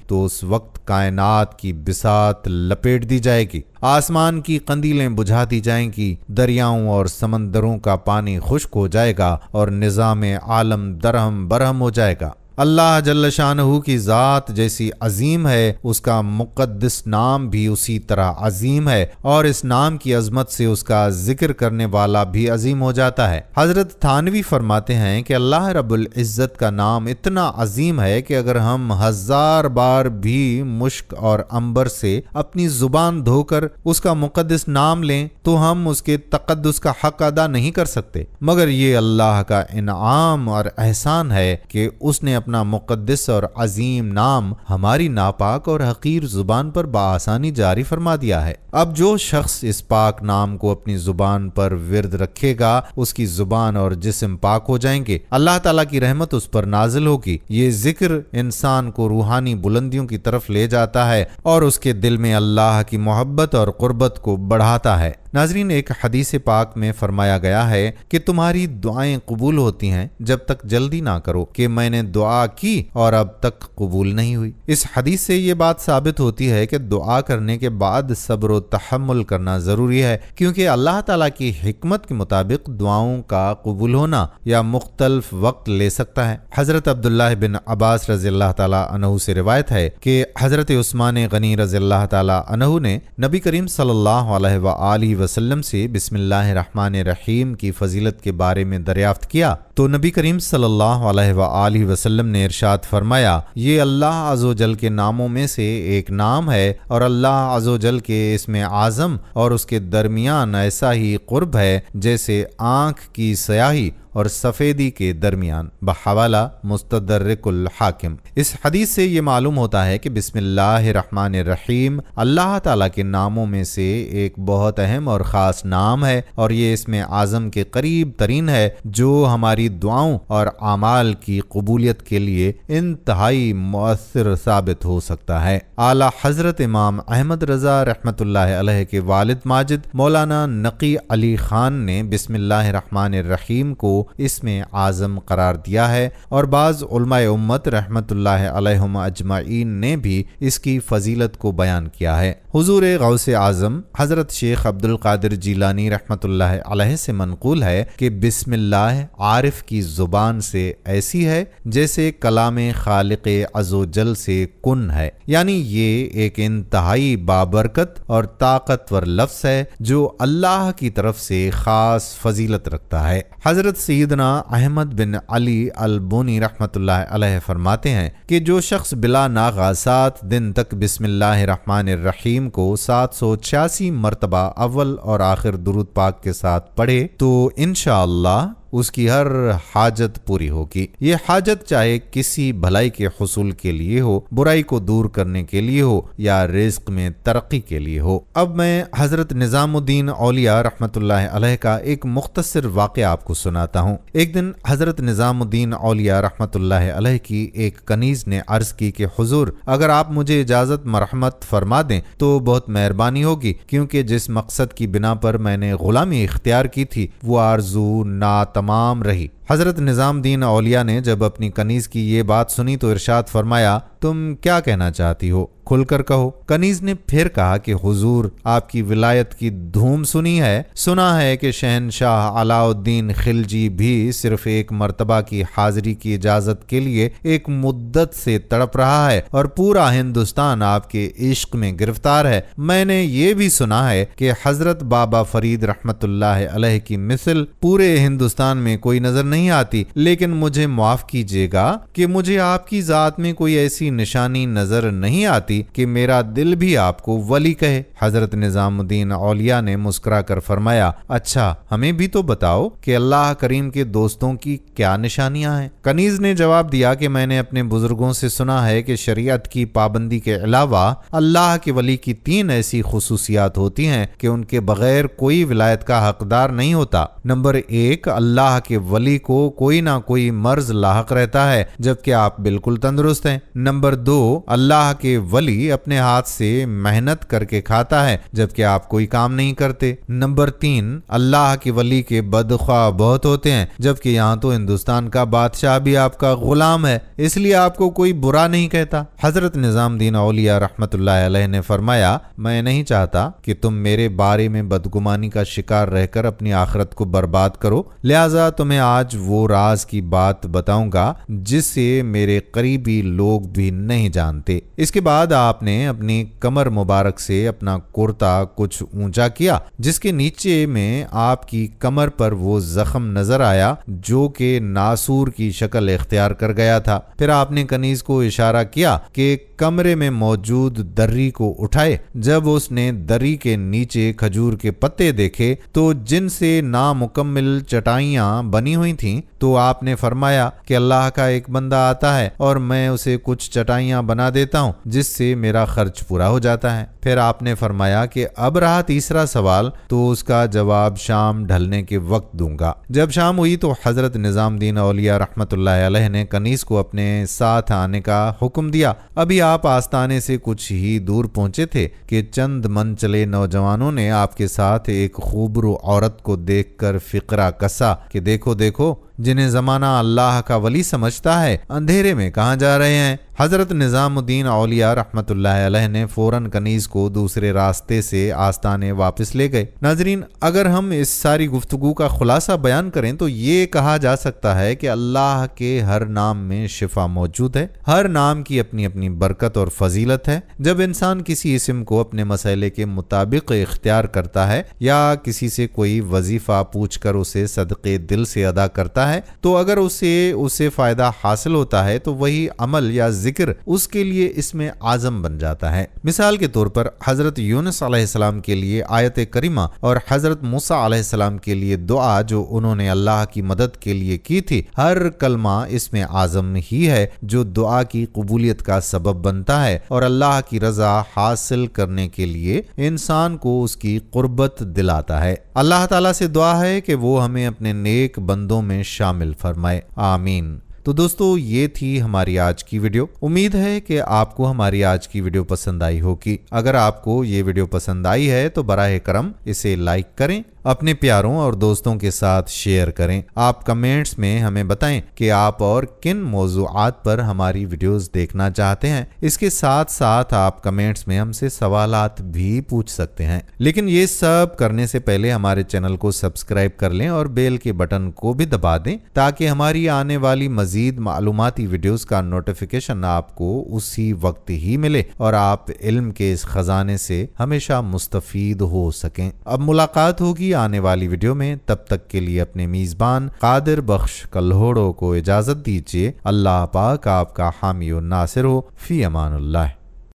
S1: تو اس وقت کائنات کی بساط لپیٹ دی جائے گی، آسمان کی قندیلیں بجھا دی جائیں گی، دریاؤں اور سمندروں کا پانی خشک ہو جائے گا اور نظام عالم درہم برہم ہو جائے گا۔ اللہ جل شانہ کی ذات جیسی عظیم ہے، اس کا مقدس نام بھی اسی طرح عظیم ہے، اور اس نام کی عظمت سے اس کا ذکر کرنے والا بھی عظیم ہو جاتا ہے۔ حضرت تھانوی فرماتے ہیں کہ اللہ رب العزت کا نام اتنا عظیم ہے کہ اگر ہم 1000 بار بھی مشک اور عنبر سے اپنی زبان دھو کر اس کا مقدس نام لیں تو ہم اس کے تقدس کا حق ادا نہیں کر سکتے، مگر یہ اللہ کا انعام اور احسان ہے کہ اس نے اپنا مقدس اور عظیم نام ہماری ناپاک اور حقیر زبان پر بآسانی جاری فرما دیا ہے۔ اب جو شخص اس پاک نام کو اپنی زبان پر ورد رکھے گا اس کی زبان اور جسم پاک ہو جائیں گے، اللہ تعالیٰ کی رحمت اس پر نازل ہوگی۔ یہ ذکر انسان کو روحانی بلندیوں کی طرف لے جاتا ہے اور اس کے دل میں اللہ کی محبت اور قربت کو بڑھاتا ہے۔ ناظرین، ایک حدیث پاک میں فرمایا گیا ہے کہ تمہاری دعائیں قبول ہوتی ہیں جب تک جلدی نہ کرو کہ میں نے دعا کی اور اب تک قبول نہیں ہوئی۔ اس حدیث سے یہ بات ثابت ہوتی ہے کہ دعا کرنے کے بعد صبر و تحمل کرنا ضروری ہے، کیونکہ اللہ تعالیٰ کی حکمت کے مطابق دعاؤں کا قبول ہونا یا مختلف وقت لے سکتا ہے۔ حضرت عبداللہ بن عباس رضی اللہ تعالیٰ عنہ سے روایت ہے کہ حضرت عثمان غنی رضی اللہ تعالیٰ عنہ نے نبی کریم صلی اللہ علیہ وآلہ وسلم سے بسم اللہ الرحمن الرحیم کی فضیلت کے بارے میں دریافت کیا تو نبی کریم صلی اللہ علیہ وآلہ وسلم نے ارشاد فرمایا، یہ اللہ عز و جل کے ناموں میں سے ایک نام ہے اور اللہ عز و جل کے اسم اعظم اور اس کے درمیان ایسا ہی قرب ہے جیسے آنکھ کی سیاہی اور سفیدی کے درمیان۔ بحوالہ مستدرک الحاکم۔ اس حدیث سے یہ معلوم ہوتا ہے کہ بسم اللہ الرحمن الرحیم اللہ تعالیٰ کے ناموں میں سے ایک بہت اہم اور خاص نام ہے، اور یہ اسم اعظم کے قریب ترین ہے جو ہماری دعاؤں اور اعمال کی قبولیت کے لیے انتہائی مؤثر ثابت ہو سکتا ہے۔ اعلیٰ حضرت امام احمد رضا رحمت اللہ علیہ کے والد ماجد مولانا نقی علی خان نے بسم اللہ الرحمن الرحیم کو اسم اعظم قرار دیا ہے، اور بعض علماء امت رحمت اللہ علیہم اجمعین نے بھی اس کی فضیلت کو بیان کیا ہے۔ حضور غوث اعظم حضرت شیخ عبد القادر جیلانی رحمت اللہ علیہ سے منقول ہے کہ بسم اللہ عارف کی زبان سے ایسی ہے جیسے کلام خالق عز و جل سے کن ہے، یعنی یہ ایک انتہائی بابرکت اور طاقتور لفظ ہے جو اللہ کی طرف سے خاص فضیلت رکھتا ہے۔ حضرت سیدنا احمد بن علی البونی رحمت اللہ علیہ فرماتے ہیں کہ جو شخص بلا ناغہ 7 دن تک بسم اللہ الرحمن الرحیم کو 786 مرتبہ اول اور آخر درود پاک کے ساتھ پڑھے تو انشاءاللہ اس کی ہر حاجت پوری ہوگی۔ یہ حاجت چاہے کسی بھلائی کے حصول کے لیے ہو، برائی کو دور کرنے کے لیے ہو یا رزق میں ترقی کے لیے ہو۔ اب میں حضرت نظام الدین اولیاء رحمت اللہ علیہ کا ایک مختصر واقعہ آپ کو سناتا ہوں۔ ایک دن حضرت نظام الدین اولیاء رحمت اللہ علیہ کی ایک کنیز نے عرض کی کہ حضور، اگر آپ مجھے اجازت مرحمت فرما دیں تو بہت مہربانی ہوگی، کیونکہ جس مقصد کی بنا پر میں نے غلامی اختیار کی تھی وہ آرزو ناتمام رہی۔ حضرت نظام الدین اولیاء نے جب اپنی کنیز کی یہ بات سنی تو ارشاد فرمایا، تم کیا کہنا چاہتی ہو؟ کھل کر کہو۔ کنیز نے پھر کہا کہ حضور، آپ کی ولایت کی دھوم سنا ہے کہ شہنشاہ علاء الدین خلجی بھی صرف ایک مرتبہ کی حاضری کی اجازت کے لیے ایک مدت سے تڑپ رہا ہے اور پورا ہندوستان آپ کے عشق میں گرفتار ہے۔ میں نے یہ بھی سنا ہے کہ حضرت بابا فرید رحمت اللہ علیہ کی مثل پورے ہندوستان میں کوئی نظر نہیں آتی، لیکن مجھے معاف کیجیے گا کہ مجھے آپ کی ذات میں کوئی ایسی نشانی نظر نہیں آتی کہ میرا دل بھی آپ کو ولی کہے۔ حضرت نظام الدین اولیاء نے مسکرا کر فرمایا، اچھا ہمیں بھی تو بتاؤ کہ اللہ کریم کے دوستوں کی کیا نشانیاں ہیں؟ کنیز نے جواب دیا کہ میں نے اپنے بزرگوں سے سنا ہے کہ شریعت کی پابندی کے علاوہ اللہ کے ولی کی 3 ایسی خصوصیات ہوتی ہیں کہ ان کے بغیر کوئی ولایت کا حقدار نہیں ہوتا۔ نمبر 1، اللہ کے ولی کو کوئی نہ کوئی مرض لاحق رہتا ہے جبکہ آپ بالکل تندرست ہیں۔ نمبر 2، اللہ کے ولی اپنے ہاتھ سے محنت کر کے کھاتا ہے جبکہ آپ کوئی کام نہیں کرتے۔ نمبر 3، اللہ کے ولی کے بدخواہ بہت ہوتے ہیں جبکہ یہاں تو ہندوستان کا بادشاہ بھی آپ کا غلام ہے، اس لیے آپ کو کوئی برا نہیں کہتا۔ حضرت نظام الدین اولیاء رحمت اللہ علیہ نے فرمایا، میں نہیں چاہتا کہ تم میرے بارے میں بدگمانی کا شکار رہ کر اپنی آخرت کو برباد کرو، لہٰذا تمہیں آج وہ راز کی بات بتاؤں گا جسے میرے قریبی لوگ بھی نہیں جانتے۔ اس کے بعد آپ نے اپنی کمر مبارک سے اپنا کرتا کچھ اونچا کیا جس کے نیچے میں آپ کی کمر پر وہ زخم نظر آیا جو کہ ناسور کی شکل اختیار کر گیا تھا۔ پھر آپ نے کنیز کو اشارہ کیا کہ کمرے میں موجود دری کو اٹھائے۔ جب اس نے دری کے نیچے کھجور کے پتے دیکھے تو جن سے نامکمل چٹائیاں بنی ہوئی تھیں تو آپ نے فرمایا کہ اللہ کا ایک بندہ آتا ہے اور میں اسے کچھ چٹائیاں بنا دیتا ہوں جس سے میرا خرچ پورا ہو جاتا ہے۔ پھر آپ نے فرمایا کہ اب رہا تیسرا سوال تو اس کا جواب شام ڈھلنے کے وقت دوں گا۔ جب شام ہوئی تو حضرت نظام الدین اولیاء رحمت اللہ علیہ نے کنیز کو اپنے ساتھ آنے کا حکم دیا۔ ابھی آپ آستانے سے کچھ ہی دور پہنچے تھے کہ چند من چلے نوجوانوں نے آپ کے ساتھ ایک خوبرو عورت کو دیکھ کر فقرہ کسا کہ دیکھو دیکھو، جنہیں زمانہ اللہ کا ولی سمجھتا ہے اندھیرے میں کہاں جا رہے ہیں۔ حضرت نظام الدین اولیاء رحمت اللہ علیہ نے فوراً کنیز کو دوسرے راستے سے آستانے واپس لے گئے۔ ناظرین، اگر ہم اس ساری گفتگو کا خلاصہ بیان کریں تو یہ کہا جا سکتا ہے کہ اللہ کے ہر نام میں شفا موجود ہے۔ ہر نام کی اپنی اپنی برکت اور فضیلت ہے۔ جب انسان کسی اسم کو اپنے مسئلے کے مطابق اختیار کرتا ہے یا کسی سے کوئی وظیفہ پوچھ کر اسے صدقے دل سے ادا کرتا ہے تو اگر اسے فائدہ حاصل ہوتا ہے تو وہی عمل یا ذکر اس کے لیے اسم اعظم بن جاتا ہے۔ مثال کے طور پر حضرت یونس علیہ السلام کے لیے آیت کریمہ اور حضرت موسیٰ علیہ السلام کے لیے دعا جو انہوں نے اللہ کی مدد کے لیے کی تھی، ہر کلمہ اسم اعظم ہی ہے جو دعا کی قبولیت کا سبب بنتا ہے اور اللہ کی رضا حاصل کرنے کے لیے انسان کو اس کی قربت دلاتا ہے۔ اللہ تعالیٰ سے دعا ہے کہ وہ ہمیں اپنے نیک بندوں میں شامل فرمائے، آمین۔ تو دوستو، یہ تھی ہماری آج کی ویڈیو۔ امید ہے کہ آپ کو ہماری آج کی ویڈیو پسند آئی ہوگی۔ اگر آپ کو یہ ویڈیو پسند آئی ہے تو براہ کرم اسے لائک کریں، اپنے پیاروں اور دوستوں کے ساتھ شیئر کریں۔ آپ کمنٹس میں ہمیں بتائیں کہ آپ اور کن موضوعات پر ہماری ویڈیوز دیکھنا چاہتے ہیں۔ اس کے ساتھ ساتھ آپ کمنٹس میں ہم سے سوالات بھی پوچھ سکتے ہیں، لیکن یہ سب کرنے سے پہلے ہمارے چینل کو سبسکرائب کر لیں اور بیل کے بٹن کو بھی دبا دیں تاکہ ہماری آنے والی مزید معلوماتی ویڈیوز کا نوٹیفیکیشن آپ کو اسی وقت ہی ملے اور آپ علم کے اس خزانے سے ہمیشہ مستفید ہو سکیں۔ اب ملاقات ہوگی آنے والی ویڈیو میں، تب تک کے لیے اپنے میزبان قادر بخش کلہوڑو کو اجازت دیجیے۔ اللہ پاک آپ کا حامی و ناصر ہو۔ فی امان اللہ۔